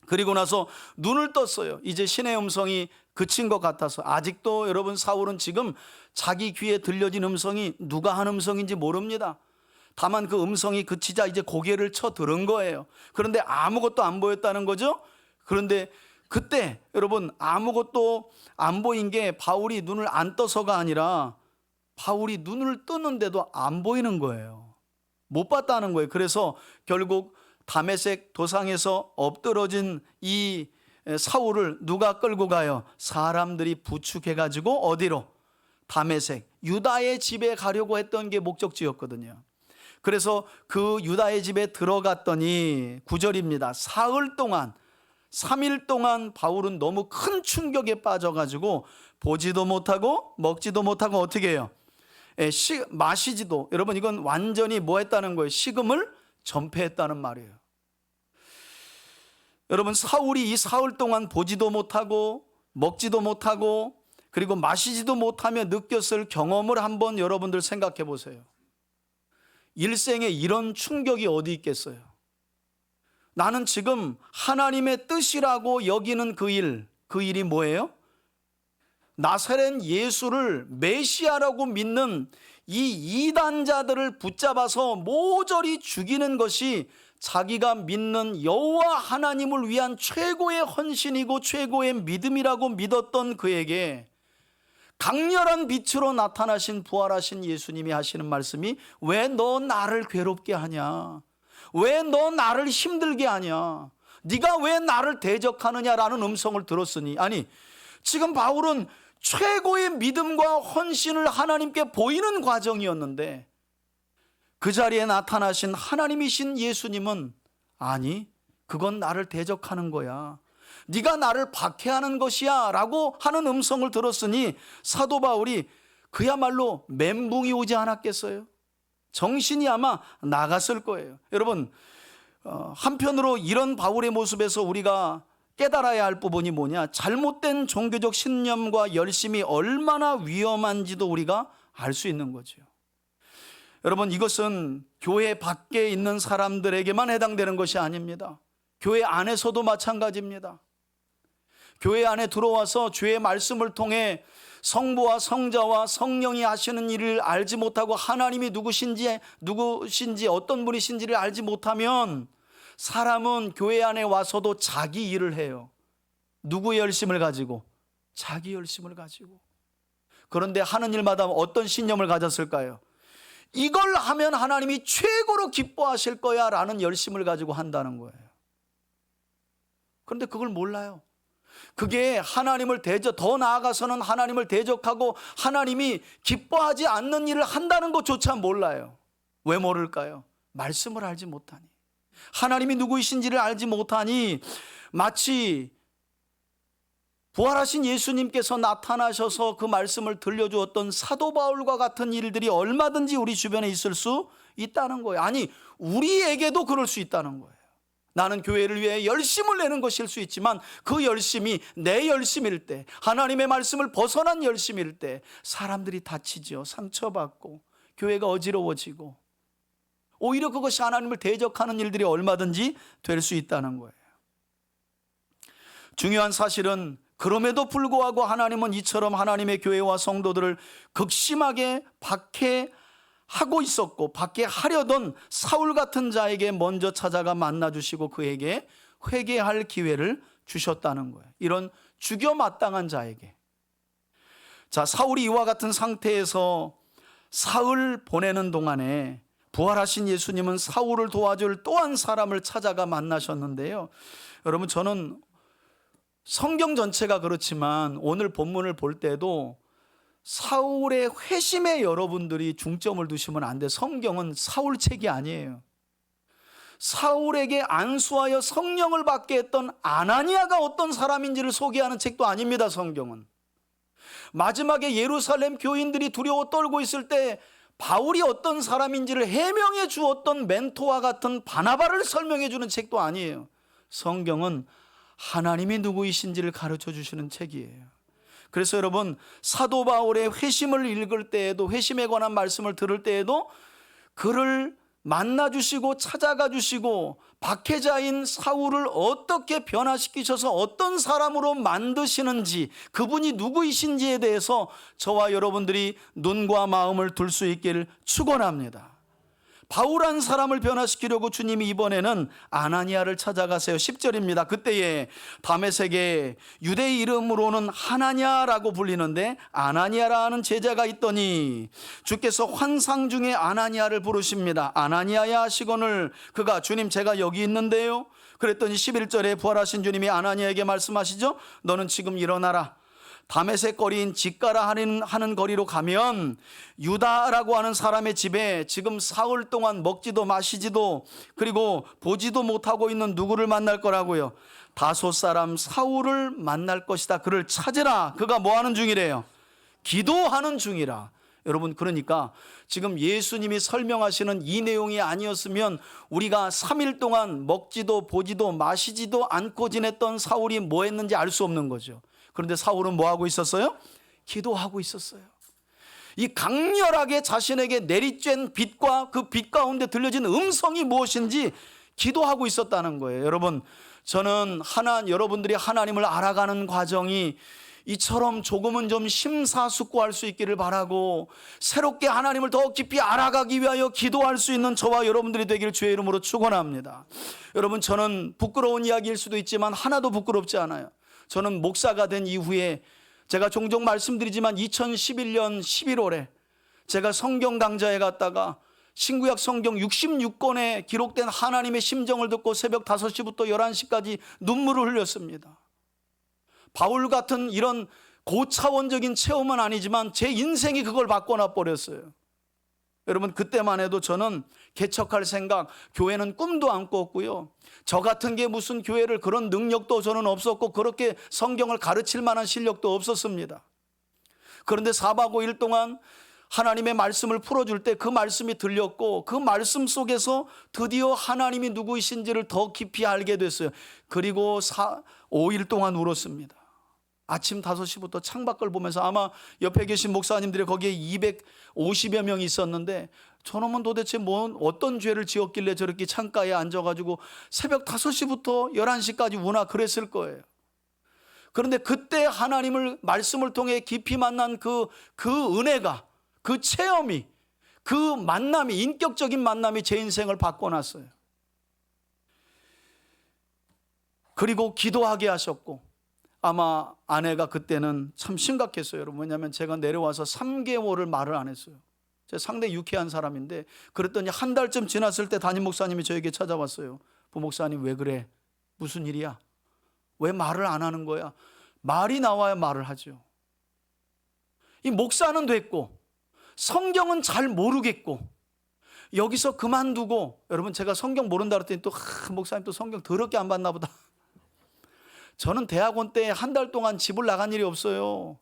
그리고 나서 눈을 떴어요. 이제 신의 음성이 그친 것 같아서. 아직도 여러분, 사울은 지금 자기 귀에 들려진 음성이 누가 한 음성인지 모릅니다. 다만 그 음성이 그치자 이제 고개를 쳐 들은 거예요. 그런데 아무것도 안 보였다는 거죠. 그런데 그때 여러분, 아무것도 안 보인 게 바울이 눈을 안 떠서가 아니라 바울이 눈을 뜨는데도 안 보이는 거예요. 못 봤다는 거예요. 그래서 결국 다메섹 도상에서 엎드러진 이 사울을 누가 끌고 가요? 사람들이 부축해가지고 어디로? 다메섹, 유다의 집에 가려고 했던 게 목적지였거든요. 그래서 그 유다의 집에 들어갔더니 9절입니다. 사흘 동안 3일 동안 바울은 너무 큰 충격에 빠져가지고 보지도 못하고 먹지도 못하고 어떻게 해요? 마시지도, 여러분 이건 완전히 뭐 했다는 거예요? 식음을 전폐했다는 말이에요. 여러분, 사울이 이 사흘 동안 보지도 못하고 먹지도 못하고 그리고 마시지도 못하며 느꼈을 경험을 한번 여러분들 생각해 보세요. 일생에 이런 충격이 어디 있겠어요? 나는 지금 하나님의 뜻이라고 여기는 그 일이 뭐예요? 나사렛 예수를 메시아라고 믿는 이 이단자들을 붙잡아서 모조리 죽이는 것이 자기가 믿는 여호와 하나님을 위한 최고의 헌신이고 최고의 믿음이라고 믿었던 그에게 강렬한 빛으로 나타나신 부활하신 예수님이 하시는 말씀이 왜 너 나를 괴롭게 하냐? 왜 너 나를 힘들게 하냐? 네가 왜 나를 대적하느냐라는 음성을 들었으니, 아니 지금 바울은 최고의 믿음과 헌신을 하나님께 보이는 과정이었는데 그 자리에 나타나신 하나님이신 예수님은 아니 그건 나를 대적하는 거야, 네가 나를 박해하는 것이야 라고 하는 음성을 들었으니 사도 바울이 그야말로 멘붕이 오지 않았겠어요? 정신이 아마 나갔을 거예요. 여러분, 한편으로 이런 바울의 모습에서 우리가 깨달아야 할 부분이 뭐냐? 잘못된 종교적 신념과 열심이 얼마나 위험한지도 우리가 알 수 있는 거죠. 여러분, 이것은 교회 밖에 있는 사람들에게만 해당되는 것이 아닙니다. 교회 안에서도 마찬가지입니다. 교회 안에 들어와서 주의 말씀을 통해 성부와 성자와 성령이 하시는 일을 알지 못하고 하나님이 누구신지 어떤 분이신지를 알지 못하면 사람은 교회 안에 와서도 자기 일을 해요. 누구의 열심을 가지고? 자기 열심을 가지고. 그런데 하는 일마다 어떤 신념을 가졌을까요? 이걸 하면 하나님이 최고로 기뻐하실 거야 라는 열심을 가지고 한다는 거예요. 그런데 그걸 몰라요. 그게 하나님을 더 나아가서는 하나님을 대적하고 하나님이 기뻐하지 않는 일을 한다는 것조차 몰라요. 왜 모를까요? 말씀을 알지 못하니, 하나님이 누구이신지를 알지 못하니 마치 부활하신 예수님께서 나타나셔서 그 말씀을 들려주었던 사도 바울과 같은 일들이 얼마든지 우리 주변에 있을 수 있다는 거예요. 아니 우리에게도 그럴 수 있다는 거예요. 나는 교회를 위해 열심을 내는 것일 수 있지만 그 열심이 내 열심일 때, 하나님의 말씀을 벗어난 열심일 때 사람들이 다치죠. 상처받고 교회가 어지러워지고 오히려 그것이 하나님을 대적하는 일들이 얼마든지 될 수 있다는 거예요. 중요한 사실은 그럼에도 불구하고 하나님은 이처럼 하나님의 교회와 성도들을 극심하게 박해하고 있었고 박해하려던 사울 같은 자에게 먼저 찾아가 만나주시고 그에게 회개할 기회를 주셨다는 거예요. 이런 죽여 마땅한 자에게. 자, 사울이 이와 같은 상태에서 사흘 보내는 동안에 부활하신 예수님은 사울을 도와줄 또 한 사람을 찾아가 만나셨는데요. 여러분, 저는 성경 전체가 그렇지만 오늘 본문을 볼 때도 사울의 회심에 여러분들이 중점을 두시면 안 돼. 성경은 사울 책이 아니에요. 사울에게 안수하여 성령을 받게 했던 아나니아가 어떤 사람인지를 소개하는 책도 아닙니다. 성경은. 마지막에 예루살렘 교인들이 두려워 떨고 있을 때 바울이 어떤 사람인지를 해명해 주었던 멘토와 같은 바나바를 설명해 주는 책도 아니에요. 성경은 하나님이 누구이신지를 가르쳐 주시는 책이에요. 그래서 여러분, 사도 바울의 회심을 읽을 때에도, 회심에 관한 말씀을 들을 때에도 그를 만나 주시고 찾아가 주시고 박해자인 사울을 어떻게 변화시키셔서 어떤 사람으로 만드시는지, 그분이 누구이신지에 대해서 저와 여러분들이 눈과 마음을 둘 수 있기를 축원합니다. 바울한 사람을 변화시키려고 주님이 이번에는 아나니아를 찾아가세요. 10절입니다. 그때에 다메섹에 유대 이름으로는 하나냐라고 불리는데 아나니아라는 제자가 있더니 주께서 환상 중에 아나니아를 부르십니다. 아나니아야 하시거늘 그가 주님 제가 여기 있는데요. 그랬더니 11절에 부활하신 주님이 아나니아에게 말씀하시죠. 너는 지금 일어나라. 다메섹 거리인 직가라 하는 거리로 가면 유다라고 하는 사람의 집에 지금 사흘 동안 먹지도 마시지도 그리고 보지도 못하고 있는 누구를 만날 거라고요? 다소 사람 사울을 만날 것이다. 그를 찾으라. 그가 뭐 하는 중이래요? 기도하는 중이라. 여러분, 그러니까 지금 예수님이 설명하시는 이 내용이 아니었으면 우리가 3일 동안 먹지도 보지도 마시지도 않고 지냈던 사울이 뭐 했는지 알 수 없는 거죠. 그런데 사울은 뭐 하고 있었어요? 기도하고 있었어요. 이 강렬하게 자신에게 내리쬐는 빛과 그 빛 가운데 들려진 음성이 무엇인지 기도하고 있었다는 거예요. 여러분, 저는 여러분들이 하나님을 알아가는 과정이 이처럼 조금은 좀 심사숙고할 수 있기를 바라고, 새롭게 하나님을 더 깊이 알아가기 위하여 기도할 수 있는 저와 여러분들이 되기를 주의 이름으로 축원합니다. 여러분, 저는 부끄러운 이야기일 수도 있지만 하나도 부끄럽지 않아요. 저는 목사가 된 이후에 제가 종종 말씀드리지만 2011년 11월에 제가 성경 강좌에 갔다가 신구약 성경 66권에 기록된 하나님의 심정을 듣고 새벽 5시부터 11시까지 눈물을 흘렸습니다. 바울 같은 이런 고차원적인 체험은 아니지만 제 인생이 그걸 바꿔놔 버렸어요. 여러분, 그때만 해도 저는 개척할 생각, 교회는 꿈도 안 꿨고요. 저 같은 게 무슨 교회를, 그런 능력도 저는 없었고 그렇게 성경을 가르칠 만한 실력도 없었습니다. 그런데 4박 5일 동안 하나님의 말씀을 풀어줄 때 그 말씀이 들렸고 그 말씀 속에서 드디어 하나님이 누구이신지를 더 깊이 알게 됐어요. 그리고 5일 동안 울었습니다. 아침 5시부터 창밖을 보면서, 아마 옆에 계신 목사님들이 거기에 250여 명이 있었는데 저놈은 도대체 어떤 죄를 지었길래 저렇게 창가에 앉아가지고 새벽 5시부터 11시까지 우나 그랬을 거예요. 그런데 그때 하나님을 말씀을 통해 깊이 만난 그 은혜가, 그 체험이, 그 만남이, 인격적인 만남이 제 인생을 바꿔놨어요. 그리고 기도하게 하셨고, 아마 아내가 그때는 참 심각했어요. 여러분, 왜냐하면 제가 내려와서 3개월을 말을 안 했어요. 제가 상당히 유쾌한 사람인데, 그랬더니 한 달쯤 지났을 때 담임 목사님이 저에게 찾아왔어요. 부목사님, 왜 그래? 무슨 일이야? 왜 말을 안 하는 거야? 말이 나와야 말을 하죠. 이 목사는 됐고 성경은 잘 모르겠고 여기서 그만두고, 여러분, 제가 성경 모른다 그랬더니 또 목사님 또 성경 더럽게 안 봤나 보다. 저는 대학원 때 한 달 동안 집을 나간 일이 없어요.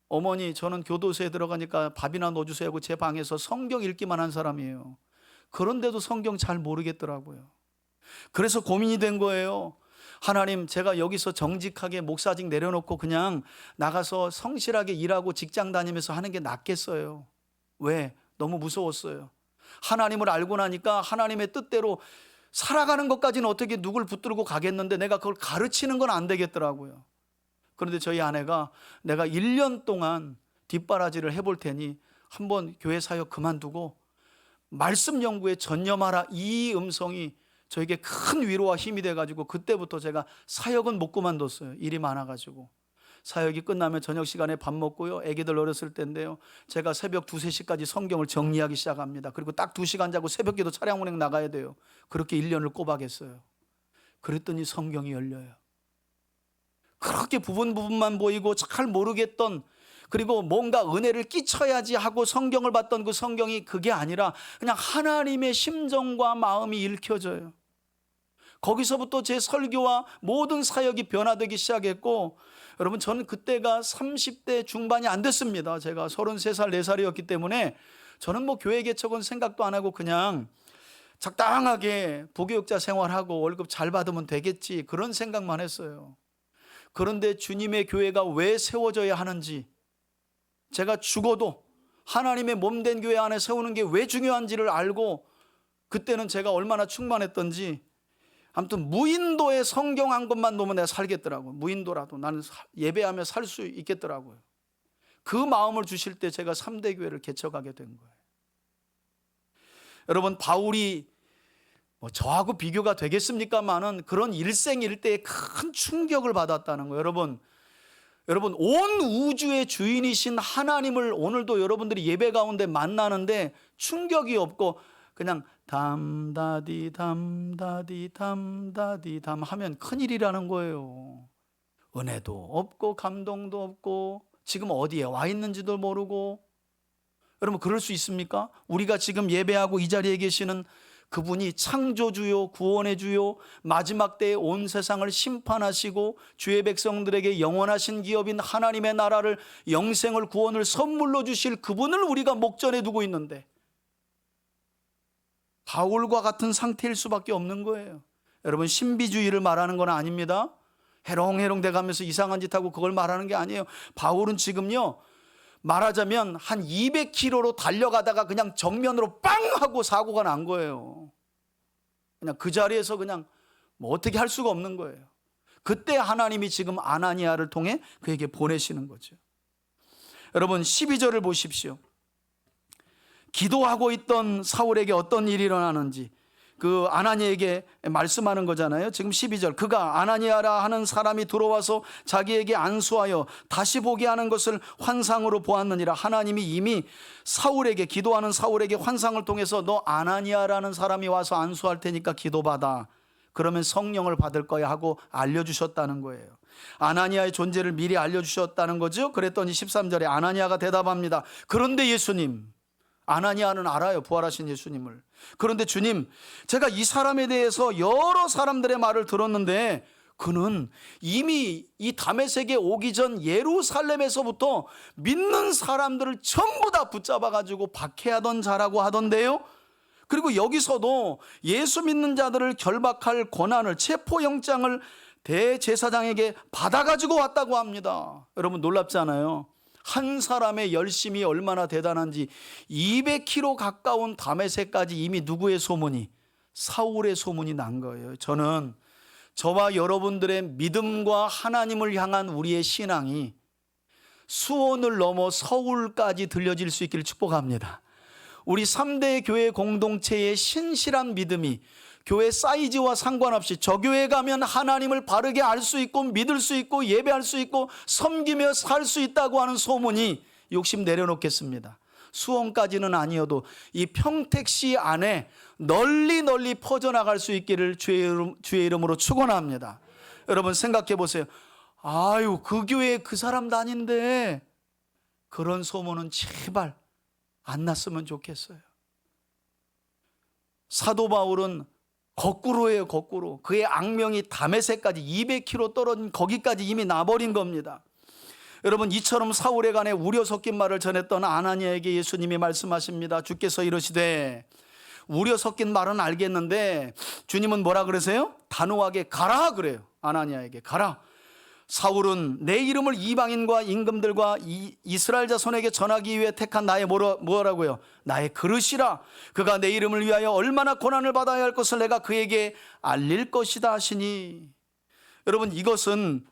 어머니, 저는 교도소에 들어가니까 밥이나 넣어주세요 하고 제 방에서 성경 읽기만 한 사람이에요. 그런데도 성경 잘 모르겠더라고요. 그래서 고민이 된 거예요. 하나님, 제가 여기서 정직하게 목사직 내려놓고 그냥 나가서 성실하게 일하고 직장 다니면서 하는 게 낫겠어요. 왜? 너무 무서웠어요. 하나님을 알고 나니까 하나님의 뜻대로 살아가는 것까지는 어떻게 누굴 붙들고 가겠는데 내가 그걸 가르치는 건 안 되겠더라고요. 그런데 저희 아내가 내가 1년 동안 뒷바라지를 해볼 테니 한번 교회 사역 그만두고 말씀 연구에 전념하라, 이 음성이 저에게 큰 위로와 힘이 돼가지고 그때부터 제가 사역은 못 그만뒀어요. 일이 많아가지고. 사역이 끝나면 저녁 시간에 밥 먹고요. 애기들 어렸을 때인데요, 제가 새벽 2, 3시까지 성경을 정리하기 시작합니다. 그리고 딱 2시간 자고 새벽기도 차량 운행 나가야 돼요. 그렇게 1년을 꼬박했어요. 그랬더니 성경이 열려요. 그렇게 부분만 보이고 잘 모르겠던, 그리고 뭔가 은혜를 끼쳐야지 하고 성경을 봤던 그 성경이 그게 아니라 그냥 하나님의 심정과 마음이 읽혀져요. 거기서부터 제 설교와 모든 사역이 변화되기 시작했고, 여러분 저는 그때가 30대 중반이 안 됐습니다. 제가 33살 4살이었기 때문에 저는 뭐 교회 개척은 생각도 안 하고 그냥 적당하게 부교육자 생활하고 월급 잘 받으면 되겠지, 그런 생각만 했어요. 그런데 주님의 교회가 왜 세워져야 하는지, 제가 죽어도 하나님의 몸된 교회 안에 세우는 게 왜 중요한지를 알고, 그때는 제가 얼마나 충만했던지, 아무튼 무인도에 성경 한 권만 놓으면 내가 살겠더라고요. 무인도라도 나는 예배하며 살 수 있겠더라고요. 그 마음을 주실 때 제가 3대 교회를 개척하게 된 거예요. 여러분, 바울이 저하고 비교가 되겠습니까마는 그런 일생일대에 큰 충격을 받았다는 거예요. 여러분 온 우주의 주인이신 하나님을 오늘도 여러분들이 예배 가운데 만나는데 충격이 없고 그냥 담다디 담다디 담다디 담 하면 큰일이라는 거예요. 은혜도 없고 감동도 없고 지금 어디에 와 있는지도 모르고. 여러분, 그럴 수 있습니까? 우리가 지금 예배하고 이 자리에 계시는 그분이 창조주요 구원의 주요 마지막 때에 온 세상을 심판하시고 주의 백성들에게 영원하신 기업인 하나님의 나라를, 영생을, 구원을 선물로 주실 그분을 우리가 목전에 두고 있는데 바울과 같은 상태일 수밖에 없는 거예요. 여러분, 신비주의를 말하는 건 아닙니다. 해롱해롱 돼가면서 이상한 짓 하고 그걸 말하는 게 아니에요. 바울은 지금요, 말하자면 한 200km로 달려가다가 그냥 정면으로 빵 하고 사고가 난 거예요. 그냥 그 자리에서 그냥 뭐 어떻게 할 수가 없는 거예요. 그때 하나님이 지금 아나니아를 통해 그에게 보내시는 거죠. 여러분, 12절을 보십시오. 기도하고 있던 사울에게 어떤 일이 일어나는지 그 아나니아에게 말씀하는 거잖아요. 지금 12절, 그가 아나니아라 하는 사람이 들어와서 자기에게 안수하여 다시 보게 하는 것을 환상으로 보았느니라. 하나님이 이미 사울에게, 기도하는 사울에게 환상을 통해서 너 아나니아라는 사람이 와서 안수할 테니까 기도받아, 그러면 성령을 받을 거야 하고 알려주셨다는 거예요. 아나니아의 존재를 미리 알려주셨다는 거죠. 그랬더니 13절에 아나니아가 대답합니다. 그런데 예수님, 아나니아는 알아요, 부활하신 예수님을. 그런데 주님, 제가 이 사람에 대해서 여러 사람들의 말을 들었는데 그는 이미 이 다메섹에 오기 전 예루살렘에서부터 믿는 사람들을 전부 다 붙잡아가지고 박해하던 자라고 하던데요. 그리고 여기서도 예수 믿는 자들을 결박할 권한을, 체포영장을 대제사장에게 받아가지고 왔다고 합니다. 여러분, 놀랍지 않아요? 한 사람의 열심이 얼마나 대단한지. 200km 가까운 다메섹까지 이미 누구의 소문이? 사울의 소문이 난 거예요. 저는 저와 여러분들의 믿음과 하나님을 향한 우리의 신앙이 수원을 넘어 서울까지 들려질 수 있기를 축복합니다. 우리 3대 교회 공동체의 신실한 믿음이 교회 사이즈와 상관없이 저 교회 가면 하나님을 바르게 알 수 있고 믿을 수 있고 예배할 수 있고 섬기며 살 수 있다고 하는 소문이, 욕심 내려놓겠습니다, 수원까지는 아니어도 이 평택시 안에 널리 퍼져나갈 수 있기를 주의 이름으로 축원합니다. 여러분, 생각해 보세요. 아유, 그 교회에 그 사람 다닌데, 그런 소문은 제발 안 났으면 좋겠어요. 사도 바울은 거꾸로예요, 거꾸로. 그의 악명이 다메섹까지 200km 떨어진 거기까지 이미 나버린 겁니다. 여러분, 이처럼 사울에 관해 우려 섞인 말을 전했던 아나니아에게 예수님이 말씀하십니다. 주께서 이러시되, 우려 섞인 말은 알겠는데 주님은 뭐라 그러세요? 단호하게 가라 그래요. 아나니아에게 가라. 사울은 내 이름을 이방인과 임금들과 이스라엘 자손에게 전하기 위해 택한 나의 뭐라고요? 나의 그릇이라. 그가 내 이름을 위하여 얼마나 고난을 받아야 할 것을 내가 그에게 알릴 것이다 하시니. 여러분, 이것은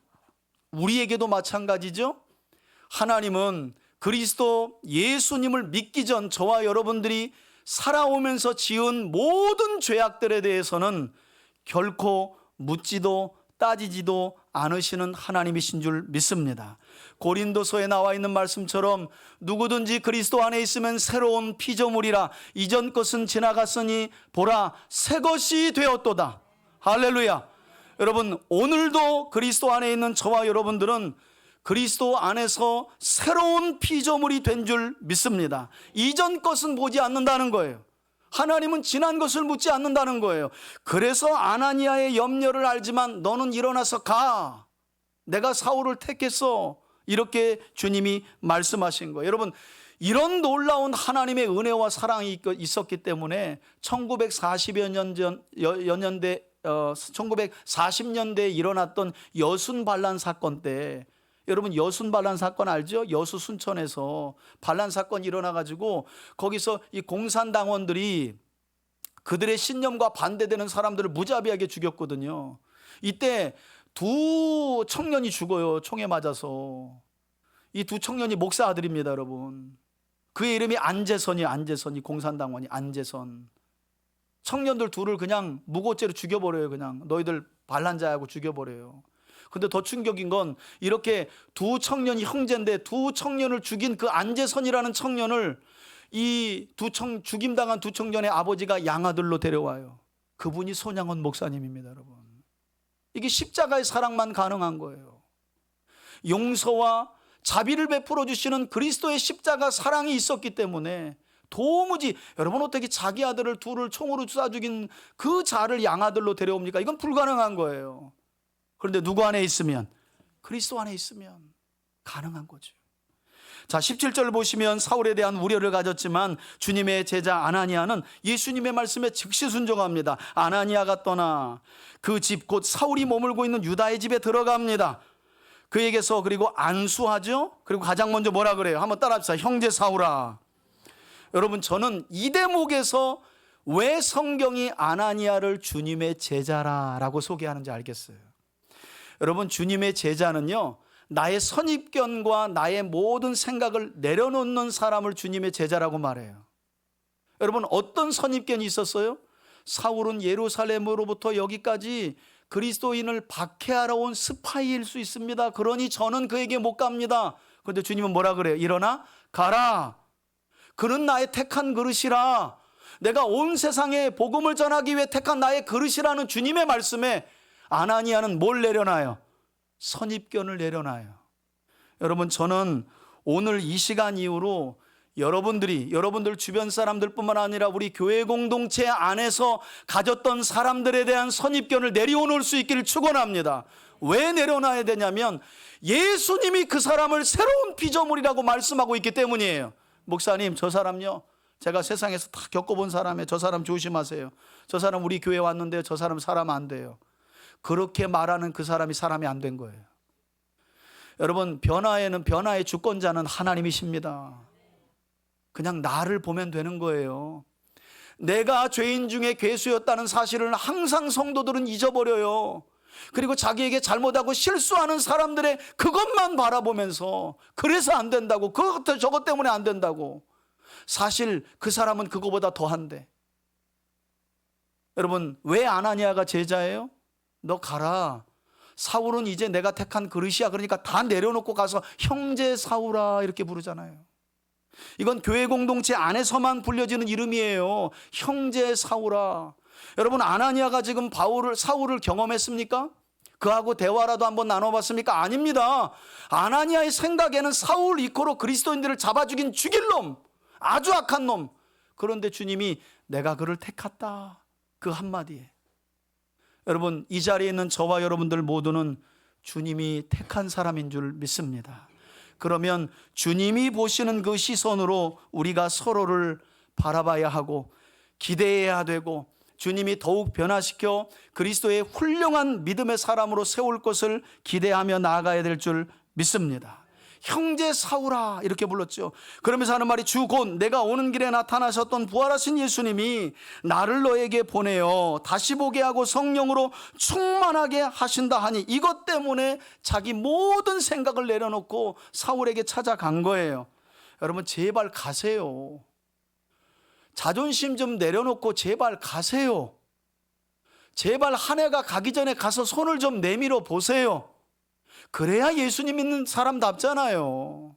우리에게도 마찬가지죠. 하나님은 그리스도 예수님을 믿기 전 저와 여러분들이 살아오면서 지은 모든 죄악들에 대해서는 결코 묻지도 따지지도 않으시는 하나님이신 줄 믿습니다. 고린도서에 나와 있는 말씀처럼 누구든지 그리스도 안에 있으면 새로운 피조물이라 이전 것은 지나갔으니 보라 새 것이 되었도다. 할렐루야. 여러분, 오늘도 그리스도 안에 있는 저와 여러분들은 그리스도 안에서 새로운 피조물이 된 줄 믿습니다. 이전 것은 보지 않는다는 거예요. 하나님은 지난 것을 묻지 않는다는 거예요. 그래서 아나니아의 염려를 알지만 너는 일어나서 가. 내가 사울을 택했어. 이렇게 주님이 말씀하신 거예요. 여러분, 이런 놀라운 하나님의 은혜와 사랑이 있었기 때문에 1940년대에 일어났던 여순 반란 사건 때, 여러분 여순 반란 사건 알죠? 여수 순천에서 반란 사건이 일어나가지고 거기서 이 공산당원들이 그들의 신념과 반대되는 사람들을 무자비하게 죽였거든요. 이때 두 청년이 죽어요. 총에 맞아서. 이 두 청년이 목사 아들입니다, 여러분. 그의 이름이 안재선이에요. 안재선이 공산당원이 안재선. 청년들 둘을 그냥 무고죄로 죽여버려요. 그냥 너희들 반란자하고 죽여버려요. 근데 더 충격인 건 이렇게 두 청년이 형제인데 두 청년을 죽인 그 안재선이라는 청년을 죽임당한 두 청년의 아버지가 양아들로 데려와요. 그분이 손양원 목사님입니다, 여러분. 이게 십자가의 사랑만 가능한 거예요. 용서와 자비를 베풀어 주시는 그리스도의 십자가 사랑이 있었기 때문에 도무지, 여러분 어떻게 자기 아들을 둘을 총으로 쏴 죽인 그 자를 양아들로 데려옵니까? 이건 불가능한 거예요. 그런데 누구 안에 있으면? 그리스도 안에 있으면 가능한 거죠. 자, 17절 보시면 사울에 대한 우려를 가졌지만 주님의 제자 아나니아는 예수님의 말씀에 즉시 순종합니다. 아나니아가 떠나 그 집 곧 사울이 머물고 있는 유다의 집에 들어갑니다. 그에게서 그리고 안수하죠. 그리고 가장 먼저 뭐라 그래요? 한번 따라합시다. 형제 사울아. 여러분, 저는 이 대목에서 왜 성경이 아나니아를 주님의 제자라고 소개하는지 알겠어요. 여러분, 주님의 제자는요, 나의 선입견과 나의 모든 생각을 내려놓는 사람을 주님의 제자라고 말해요. 여러분, 어떤 선입견이 있었어요? 사울은 예루살렘으로부터 여기까지 그리스도인을 박해하러 온 스파이일 수 있습니다. 그러니 저는 그에게 못 갑니다. 그런데 주님은 뭐라 그래요? 일어나 가라. 그는 나의 택한 그릇이라. 내가 온 세상에 복음을 전하기 위해 택한 나의 그릇이라는 주님의 말씀에 아나니아는 뭘 내려놔요? 선입견을 내려놔요. 여러분, 저는 오늘 이 시간 이후로 여러분들 주변 사람들뿐만 아니라 우리 교회 공동체 안에서 가졌던 사람들에 대한 선입견을 내려놓을 수 있기를 축원합니다. 왜 내려놔야 되냐면 예수님이 그 사람을 새로운 피조물이라고 말씀하고 있기 때문이에요. 목사님, 저 사람요, 제가 세상에서 다 겪어본 사람이에요. 저 사람 조심하세요. 저 사람 우리 교회 왔는데요, 저 사람 사람 안 돼요. 그렇게 말하는 그 사람이 사람이 안 된 거예요. 여러분, 변화의 주권자는 하나님이십니다. 그냥 나를 보면 되는 거예요. 내가 죄인 중에 괴수였다는 사실을 항상 성도들은 잊어버려요. 그리고 자기에게 잘못하고 실수하는 사람들의 그것만 바라보면서 그래서 안 된다고, 저것 때문에 안 된다고. 사실 그 사람은 그거보다 더한데. 여러분, 왜 아나니아가 제자예요? 너 가라. 사울은 이제 내가 택한 그릇이야. 그러니까 다 내려놓고 가서 형제 사울아 이렇게 부르잖아요. 이건 교회 공동체 안에서만 불려지는 이름이에요. 형제 사울아. 여러분, 아나니아가 지금 사울을 경험했습니까? 그하고 대화라도 한번 나눠봤습니까? 아닙니다. 아나니아의 생각에는 사울 이코로 그리스도인들을 잡아 죽인 죽일 놈, 아주 악한 놈. 그런데 주님이 내가 그를 택했다, 그 한마디에. 여러분, 이 자리에 있는 저와 여러분들 모두는 주님이 택한 사람인 줄 믿습니다. 그러면 주님이 보시는 그 시선으로 우리가 서로를 바라봐야 하고 기대해야 되고, 주님이 더욱 변화시켜 그리스도의 훌륭한 믿음의 사람으로 세울 것을 기대하며 나아가야 될 줄 믿습니다. 형제 사울아 이렇게 불렀죠. 그러면서 하는 말이, 주 곧 내가 오는 길에 나타나셨던 부활하신 예수님이 나를 너에게 보내어 다시 보게 하고 성령으로 충만하게 하신다 하니, 이것 때문에 자기 모든 생각을 내려놓고 사울에게 찾아간 거예요. 여러분, 제발 가세요. 자존심 좀 내려놓고 제발 가세요. 제발 한 해가 가기 전에 가서 손을 좀 내밀어 보세요. 그래야 예수님 믿는 사람답잖아요.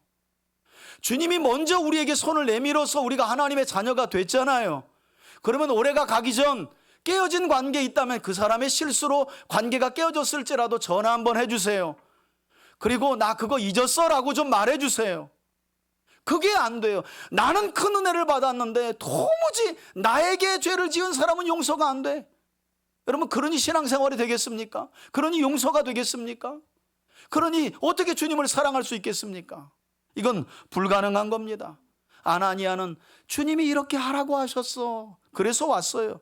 주님이 먼저 우리에게 손을 내밀어서 우리가 하나님의 자녀가 됐잖아요. 그러면 올해가 가기 전 깨어진 관계에 있다면 그 사람의 실수로 관계가 깨어졌을지라도 전화 한번 해주세요. 그리고 나 그거 잊었어 라고 좀 말해주세요. 그게 안 돼요. 나는 큰 은혜를 받았는데 도무지 나에게 죄를 지은 사람은 용서가 안 돼. 여러분, 그러니 신앙생활이 되겠습니까? 그러니 용서가 되겠습니까? 그러니 어떻게 주님을 사랑할 수 있겠습니까? 이건 불가능한 겁니다. 아나니아는 주님이 이렇게 하라고 하셨어. 그래서 왔어요.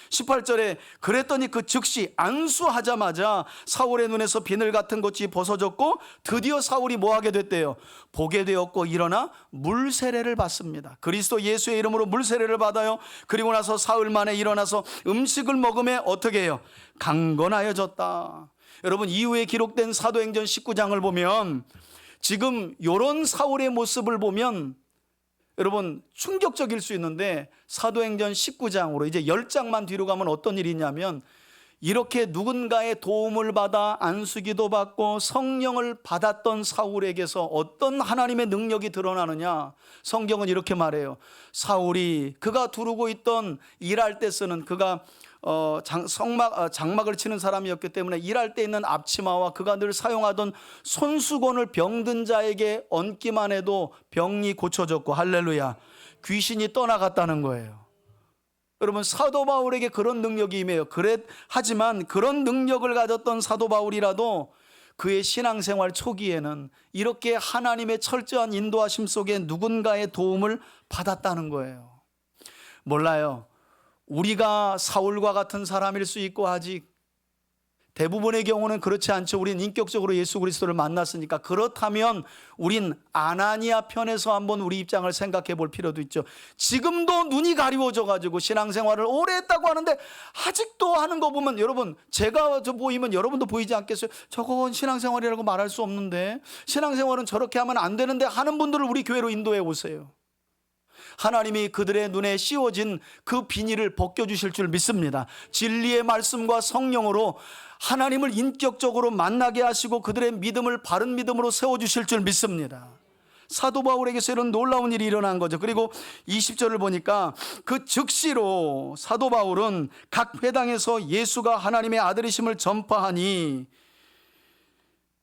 18절에 그랬더니 그 즉시 안수하자마자 사울의 눈에서 비늘 같은 것이 벗어졌고 드디어 사울이 뭐하게 됐대요? 보게 되었고 일어나 물세례를 받습니다. 그리스도 예수의 이름으로 물세례를 받아요. 그리고 나서 사흘 만에 일어나서 음식을 먹음에 어떻게 해요? 강건하여졌다. 여러분, 이후에 기록된 사도행전 19장을 보면 지금 이런 사울의 모습을 보면 여러분 충격적일 수 있는데, 사도행전 19장으로 이제 10장만 뒤로 가면 어떤 일이 있냐면, 이렇게 누군가의 도움을 받아 안수기도 받고 성령을 받았던 사울에게서 어떤 하나님의 능력이 드러나느냐, 성경은 이렇게 말해요. 사울이 그가 두르고 있던 일할 때 쓰는, 그가 장막을 치는 사람이었기 때문에 일할 때 있는 앞치마와 그가 늘 사용하던 손수건을 병든 자에게 얹기만 해도 병이 고쳐졌고, 할렐루야, 귀신이 떠나갔다는 거예요. 여러분, 사도 바울에게 그런 능력이 임해요. 하지만 그런 능력을 가졌던 사도 바울이라도 그의 신앙생활 초기에는 이렇게 하나님의 철저한 인도하심 속에 누군가의 도움을 받았다는 거예요. 몰라요, 우리가 사울과 같은 사람일 수 있고, 아직 대부분의 경우는 그렇지 않죠. 우리는 인격적으로 예수 그리스도를 만났으니까. 그렇다면 우린 아나니아 편에서 한번 우리 입장을 생각해 볼 필요도 있죠. 지금도 눈이 가리워져 가지고 신앙생활을 오래 했다고 하는데 아직도 하는 거 보면, 여러분, 제가 보이면 여러분도 보이지 않겠어요? 저건 신앙생활이라고 말할 수 없는데, 신앙생활은 저렇게 하면 안 되는데 하는 분들을 우리 교회로 인도해 오세요. 하나님이 그들의 눈에 씌워진 그 비닐을 벗겨주실 줄 믿습니다. 진리의 말씀과 성령으로 하나님을 인격적으로 만나게 하시고 그들의 믿음을 바른 믿음으로 세워주실 줄 믿습니다. 사도 바울에게서 이런 놀라운 일이 일어난 거죠. 그리고 20절을 보니까 그 즉시로 사도 바울은 각 회당에서 예수가 하나님의 아들이심을 전파하니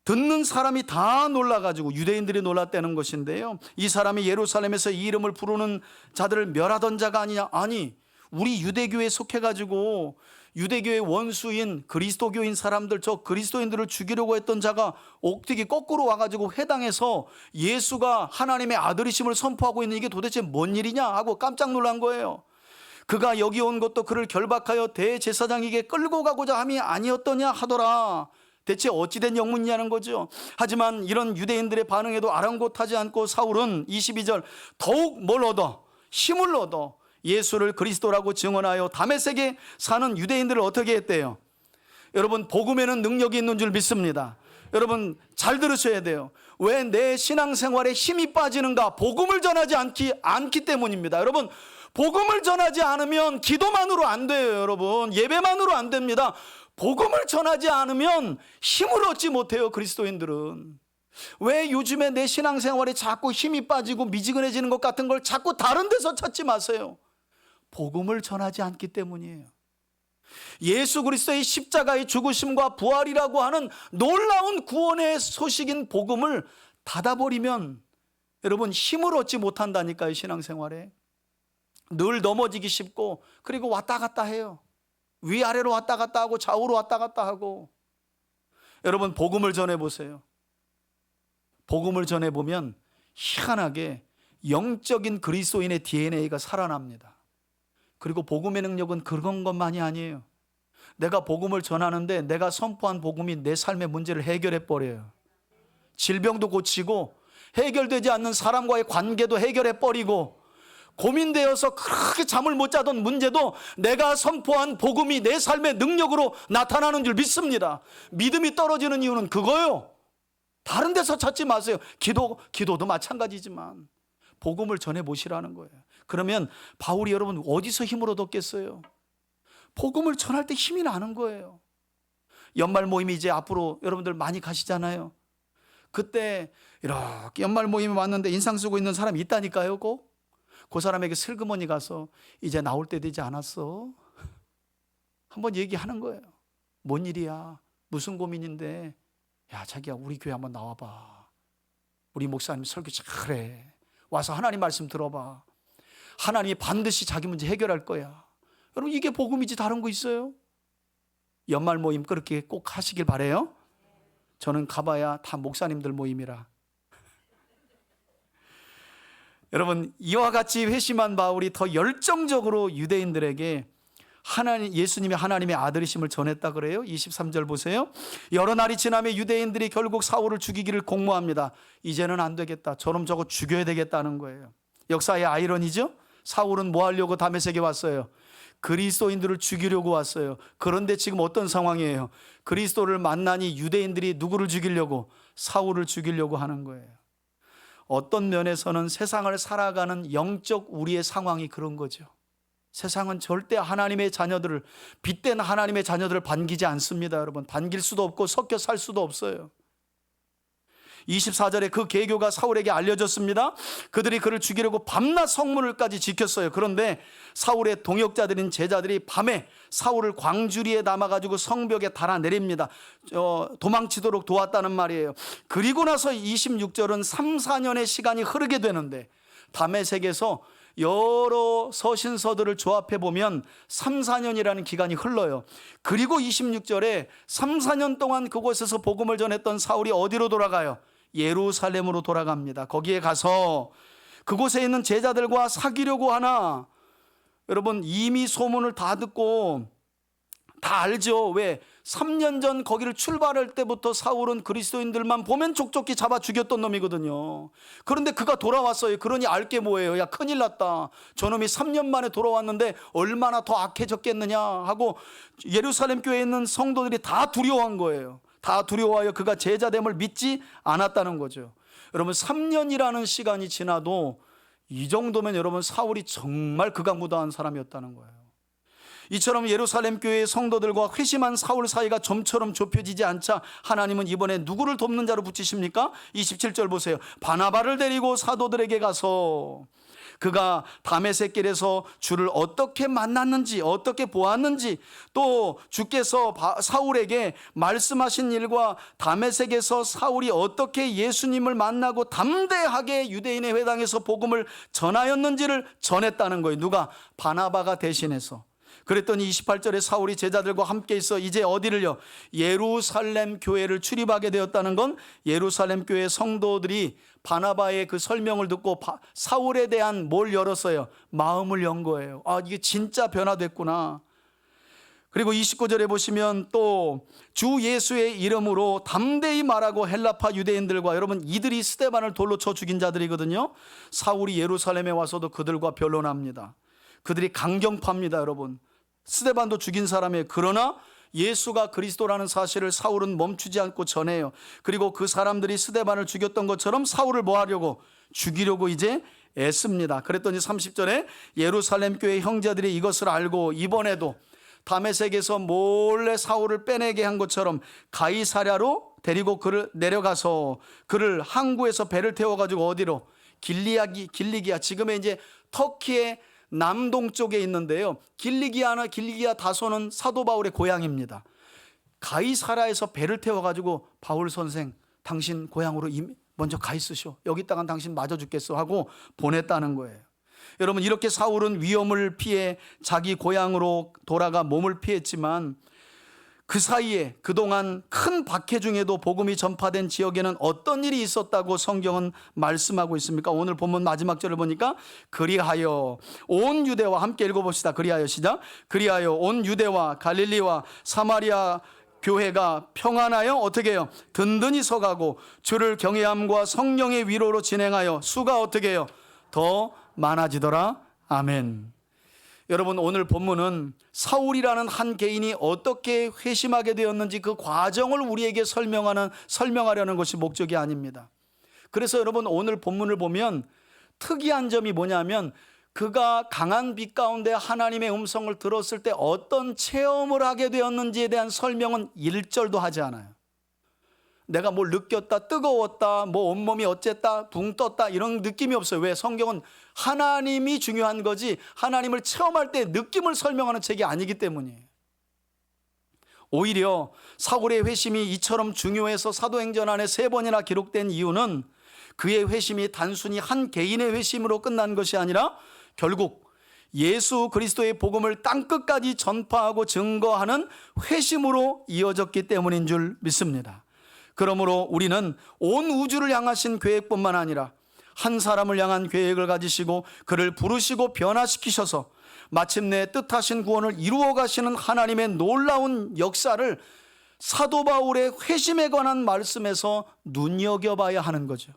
듣는 사람이 다 놀라가지고, 유대인들이 놀랐다는 것인데요, 이 사람이 예루살렘에서 이 이름을 부르는 자들을 멸하던 자가 아니냐. 아니, 우리 유대교에 속해가지고 유대교의 원수인 그리스도교인 사람들, 저 그리스도인들을 죽이려고 했던 자가 옥튀기 거꾸로 와가지고 회당에서 예수가 하나님의 아들이심을 선포하고 있는, 이게 도대체 뭔 일이냐 하고 깜짝 놀란 거예요. 그가 여기 온 것도 그를 결박하여 대제사장에게 끌고 가고자 함이 아니었더냐 하더라. 대체 어찌된 영문이냐는 거죠. 하지만 이런 유대인들의 반응에도 아랑곳하지 않고 사울은 22절 더욱 뭘 얻어? 힘을 얻어 예수를 그리스도라고 증언하여 다메섹에 사는 유대인들을 어떻게 했대요? 여러분, 복음에는 능력이 있는 줄 믿습니다. 여러분, 잘 들으셔야 돼요. 왜 내 신앙생활에 힘이 빠지는가? 복음을 전하지 않기 때문입니다. 여러분, 복음을 전하지 않으면 기도만으로 안 돼요. 여러분, 예배만으로 안 됩니다. 복음을 전하지 않으면 힘을 얻지 못해요. 그리스도인들은. 왜 요즘에 내 신앙생활에 자꾸 힘이 빠지고 미지근해지는 것 같은 걸 자꾸 다른 데서 찾지 마세요. 복음을 전하지 않기 때문이에요. 예수 그리스도의 십자가의 죽으심과 부활이라고 하는 놀라운 구원의 소식인 복음을 닫아버리면 여러분, 힘을 얻지 못한다니까요. 신앙생활에 늘 넘어지기 쉽고, 그리고 왔다 갔다 해요. 위아래로 왔다 갔다 하고 좌우로 왔다 갔다 하고. 여러분, 복음을 전해보세요. 복음을 전해보면 희한하게 영적인 그리스도인의 DNA가 살아납니다. 그리고 복음의 능력은 그런 것만이 아니에요. 내가 복음을 전하는데 내가 선포한 복음이 내 삶의 문제를 해결해 버려요. 질병도 고치고, 해결되지 않는 사람과의 관계도 해결해 버리고, 고민되어서 그렇게 잠을 못 자던 문제도 내가 선포한 복음이 내 삶의 능력으로 나타나는 줄 믿습니다. 믿음이 떨어지는 이유는 그거예요. 다른 데서 찾지 마세요. 기도도 마찬가지지만 복음을 전해보시라는 거예요. 그러면 바울이 여러분 어디서 힘을 얻었겠어요? 복음을 전할 때 힘이 나는 거예요. 연말 모임이 이제 앞으로 여러분들 많이 가시잖아요. 그때 이렇게 연말 모임에 왔는데 인상 쓰고 있는 사람이 있다니까요. 그 사람에게 슬그머니 가서 이제 나올 때 되지 않았어? 한번 얘기하는 거예요. 뭔 일이야? 무슨 고민인데? 야, 자기야, 우리 교회 한번 나와봐. 우리 목사님 설교 잘해. 와서 하나님 말씀 들어봐. 하나님이 반드시 자기 문제 해결할 거야. 여러분, 이게 복음이지 다른 거 있어요? 연말 모임 그렇게 꼭 하시길 바래요. 저는 가봐야 다 목사님들 모임이라. 여러분, 이와 같이 회심한 바울이 더 열정적으로 유대인들에게 예수님이 하나님의 아들이심을 전했다 그래요. 23절 보세요. 여러 날이 지나며 유대인들이 결국 사울을 죽이기를 공모합니다. 이제는 안 되겠다. 저놈 저거 죽여야 되겠다는 거예요. 역사의 아이러니죠. 사울은 뭐 하려고 다메섹에 왔어요? 그리스도인들을 죽이려고 왔어요. 그런데 지금 어떤 상황이에요? 그리스도를 만나니 유대인들이 누구를 죽이려고? 사울을 죽이려고 하는 거예요. 어떤 면에서는 세상을 살아가는 영적 우리의 상황이 그런 거죠. 세상은 절대 하나님의 자녀들을, 빛된 하나님의 자녀들을 반기지 않습니다. 여러분, 반길 수도 없고 섞여 살 수도 없어요. 24절에 그 계교가 사울에게 알려졌습니다. 그들이 그를 죽이려고 밤낮 성문을까지 지켰어요. 그런데 사울의 동역자들인 제자들이 밤에 사울을 광주리에 담아가지고 성벽에 달아내립니다. 도망치도록 도왔다는 말이에요. 그리고 나서 26절은 3, 4년의 시간이 흐르게 되는데, 다메섹에서 여러 서신서들을 조합해 보면 3, 4년이라는 기간이 흘러요. 그리고 26절에 3, 4년 동안 그곳에서 복음을 전했던 사울이 어디로 돌아가요? 예루살렘으로 돌아갑니다. 거기에 가서 그곳에 있는 제자들과 사귀려고 하나, 여러분, 이미 소문을 다 듣고 다 알죠. 왜? 3년 전 거기를 출발할 때부터 사울은 그리스도인들만 보면 족족히 잡아 죽였던 놈이거든요. 그런데 그가 돌아왔어요. 그러니 알게 뭐예요? 야, 큰일 났다. 저놈이 3년 만에 돌아왔는데 얼마나 더 악해졌겠느냐 하고 예루살렘 교회에 있는 성도들이 다 두려워한 거예요. 다 두려워하여 그가 제자됨을 믿지 않았다는 거죠. 여러분, 3년이라는 시간이 지나도 이 정도면 여러분, 사울이 정말 극악무도한 사람이었다는 거예요. 이처럼 예루살렘 교회의 성도들과 회심한 사울 사이가 점처럼 좁혀지지 않자 하나님은 이번에 누구를 돕는 자로 붙이십니까? 27절 보세요. 바나바를 데리고 사도들에게 가서 그가 다메섹 길에서 주를 어떻게 만났는지, 어떻게 보았는지, 또 주께서 사울에게 말씀하신 일과 다메섹에서 사울이 어떻게 예수님을 만나고 담대하게 유대인의 회당에서 복음을 전하였는지를 전했다는 거예요. 누가? 바나바가 대신해서. 그랬더니 28절에 사울이 제자들과 함께 있어 이제 어디를요? 예루살렘 교회를 출입하게 되었다는 건 예루살렘 교회 성도들이 바나바의 그 설명을 듣고 사울에 대한 뭘 열었어요? 마음을 연 거예요. 아, 이게 진짜 변화됐구나. 그리고 29절에 보시면 또 주 예수의 이름으로 담대히 말하고 헬라파 유대인들과, 여러분, 이들이 스데반을 돌로 쳐 죽인 자들이거든요. 사울이 예루살렘에 와서도 그들과 변론합니다. 그들이 강경파입니다. 여러분, 스데반도 죽인 사람이에요. 그러나 예수가 그리스도라는 사실을 사울은 멈추지 않고 전해요. 그리고 그 사람들이 스데반을 죽였던 것처럼 사울을 뭐 하려고? 죽이려고 이제 애씁니다. 그랬더니 30절에 예루살렘 교회 형제들이 이것을 알고 이번에도 다메섹에서 몰래 사울을 빼내게 한 것처럼 가이사랴로 데리고 그를 내려가서 그를 항구에서 배를 태워가지고 어디로? 길리기아, 지금의 이제 터키의 남동쪽에 있는데요. 길리기아 다소는 사도 바울의 고향입니다. 가이사랴에서 배를 태워가지고 바울 선생, 당신 고향으로 먼저 가 있으시오. 여기다간 당신 맞아 죽겠어 하고 보냈다는 거예요. 여러분, 이렇게 사울은 위험을 피해 자기 고향으로 돌아가 몸을 피했지만 그 사이에 그동안 큰 박해 중에도 복음이 전파된 지역에는 어떤 일이 있었다고 성경은 말씀하고 있습니까? 오늘 본문 마지막 절을 보니까 그리하여 온 유대와, 함께 읽어봅시다. 그리하여, 시작. 그리하여 온 유대와 갈릴리와 사마리아 교회가 평안하여 어떻게 해요? 든든히 서가고 주를 경외함과 성령의 위로로 진행하여 수가 어떻게 해요? 더 많아지더라. 아멘. 여러분, 오늘 본문은 사울이라는 한 개인이 어떻게 회심하게 되었는지 그 과정을 우리에게 설명하려는 것이 목적이 아닙니다. 그래서 여러분, 오늘 본문을 보면 특이한 점이 뭐냐면 그가 강한 빛 가운데 하나님의 음성을 들었을 때 어떤 체험을 하게 되었는지에 대한 설명은 1절도 하지 않아요. 내가 뭘 느꼈다, 뜨거웠다, 뭐 온몸이 어쨌다, 붕 떴다 이런 느낌이 없어요. 왜? 성경은 하나님이 중요한 거지 하나님을 체험할 때 느낌을 설명하는 책이 아니기 때문이에요. 오히려 사울의 회심이 이처럼 중요해서 사도행전 안에 3번이나 기록된 이유는 그의 회심이 단순히 한 개인의 회심으로 끝난 것이 아니라 결국 예수 그리스도의 복음을 땅끝까지 전파하고 증거하는 회심으로 이어졌기 때문인 줄 믿습니다. 그러므로 우리는 온 우주를 향하신 계획뿐만 아니라 한 사람을 향한 계획을 가지시고 그를 부르시고 변화시키셔서 마침내 뜻하신 구원을 이루어 가시는 하나님의 놀라운 역사를 사도 바울의 회심에 관한 말씀에서 눈여겨봐야 하는 거죠.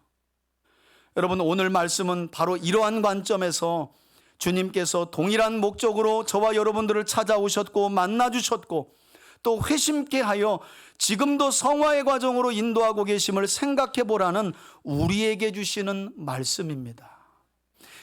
여러분, 오늘 말씀은 바로 이러한 관점에서 주님께서 동일한 목적으로 저와 여러분들을 찾아오셨고 만나주셨고 또 회심케 하여 지금도 성화의 과정으로 인도하고 계심을 생각해 보라는 우리에게 주시는 말씀입니다.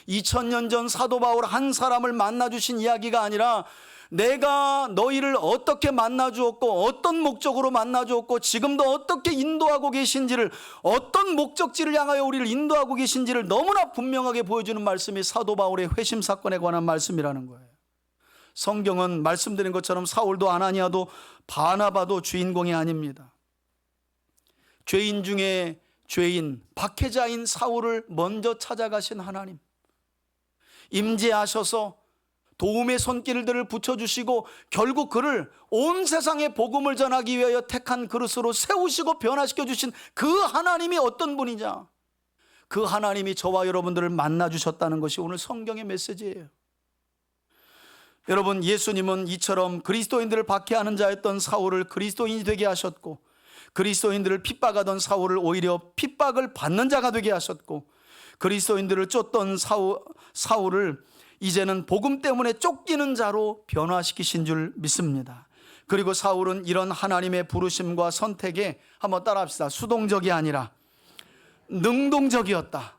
2000년 전 사도 바울 한 사람을 만나주신 이야기가 아니라 내가 너희를 어떻게 만나주었고 어떤 목적으로 만나주었고 지금도 어떻게 인도하고 계신지를, 어떤 목적지를 향하여 우리를 인도하고 계신지를 너무나 분명하게 보여주는 말씀이 사도 바울의 회심 사건에 관한 말씀이라는 거예요. 성경은 말씀드린 것처럼 사울도 아나니아도 바나바도 주인공이 아닙니다. 죄인 중에 죄인, 박해자인 사울을 먼저 찾아가신 하나님, 임재하셔서 도움의 손길들을 붙여주시고 결국 그를 온 세상에 복음을 전하기 위하여 택한 그릇으로 세우시고 변화시켜 주신 그 하나님이 어떤 분이냐, 그 하나님이 저와 여러분들을 만나주셨다는 것이 오늘 성경의 메시지예요. 여러분, 예수님은 이처럼 그리스도인들을 박해하는 자였던 사울을 그리스도인이 되게 하셨고 그리스도인들을 핍박하던 사울을 오히려 핍박을 받는 자가 되게 하셨고 그리스도인들을 쫓던 사울을 이제는 복음 때문에 쫓기는 자로 변화시키신 줄 믿습니다. 그리고 사울은 이런 하나님의 부르심과 선택에, 한번 따라합시다, 수동적이 아니라 능동적이었다.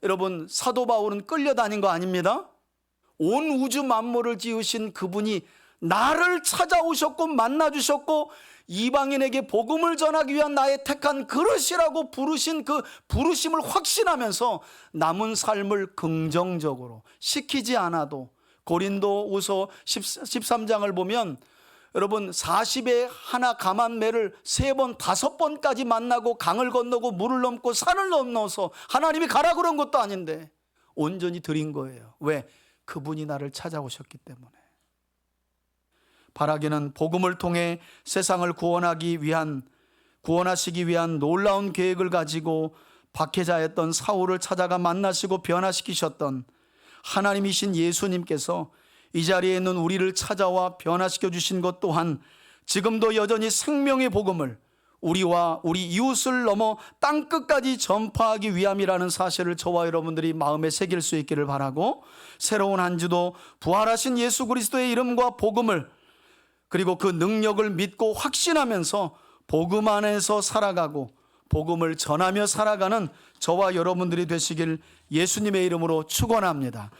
여러분, 사도 바울은 끌려다닌 거 아닙니다. 온 우주 만물을 지으신 그분이 나를 찾아오셨고 만나주셨고 이방인에게 복음을 전하기 위한 나의 택한 그릇이라고 부르신 그 부르심을 확신하면서 남은 삶을 긍정적으로 시키지 않아도, 고린도후서 13장을 보면 여러분 40에 하나 감한 매를 3번 5번까지 만나고 강을 건너고 물을 넘고 산을 넘어서 하나님이 가라 그런 것도 아닌데 온전히 드린 거예요. 왜? 그분이 나를 찾아오셨기 때문에. 바라기는 복음을 통해 세상을 구원하시기 위한 놀라운 계획을 가지고 박해자였던 사울을 찾아가 만나시고 변화시키셨던 하나님이신 예수님께서 이 자리에 있는 우리를 찾아와 변화시켜 주신 것 또한 지금도 여전히 생명의 복음을 우리와 우리 이웃을 넘어 땅끝까지 전파하기 위함이라는 사실을 저와 여러분들이 마음에 새길 수 있기를 바라고, 새로운 한 주도 부활하신 예수 그리스도의 이름과 복음을, 그리고 그 능력을 믿고 확신하면서 복음 안에서 살아가고 복음을 전하며 살아가는 저와 여러분들이 되시길 예수님의 이름으로 축원합니다.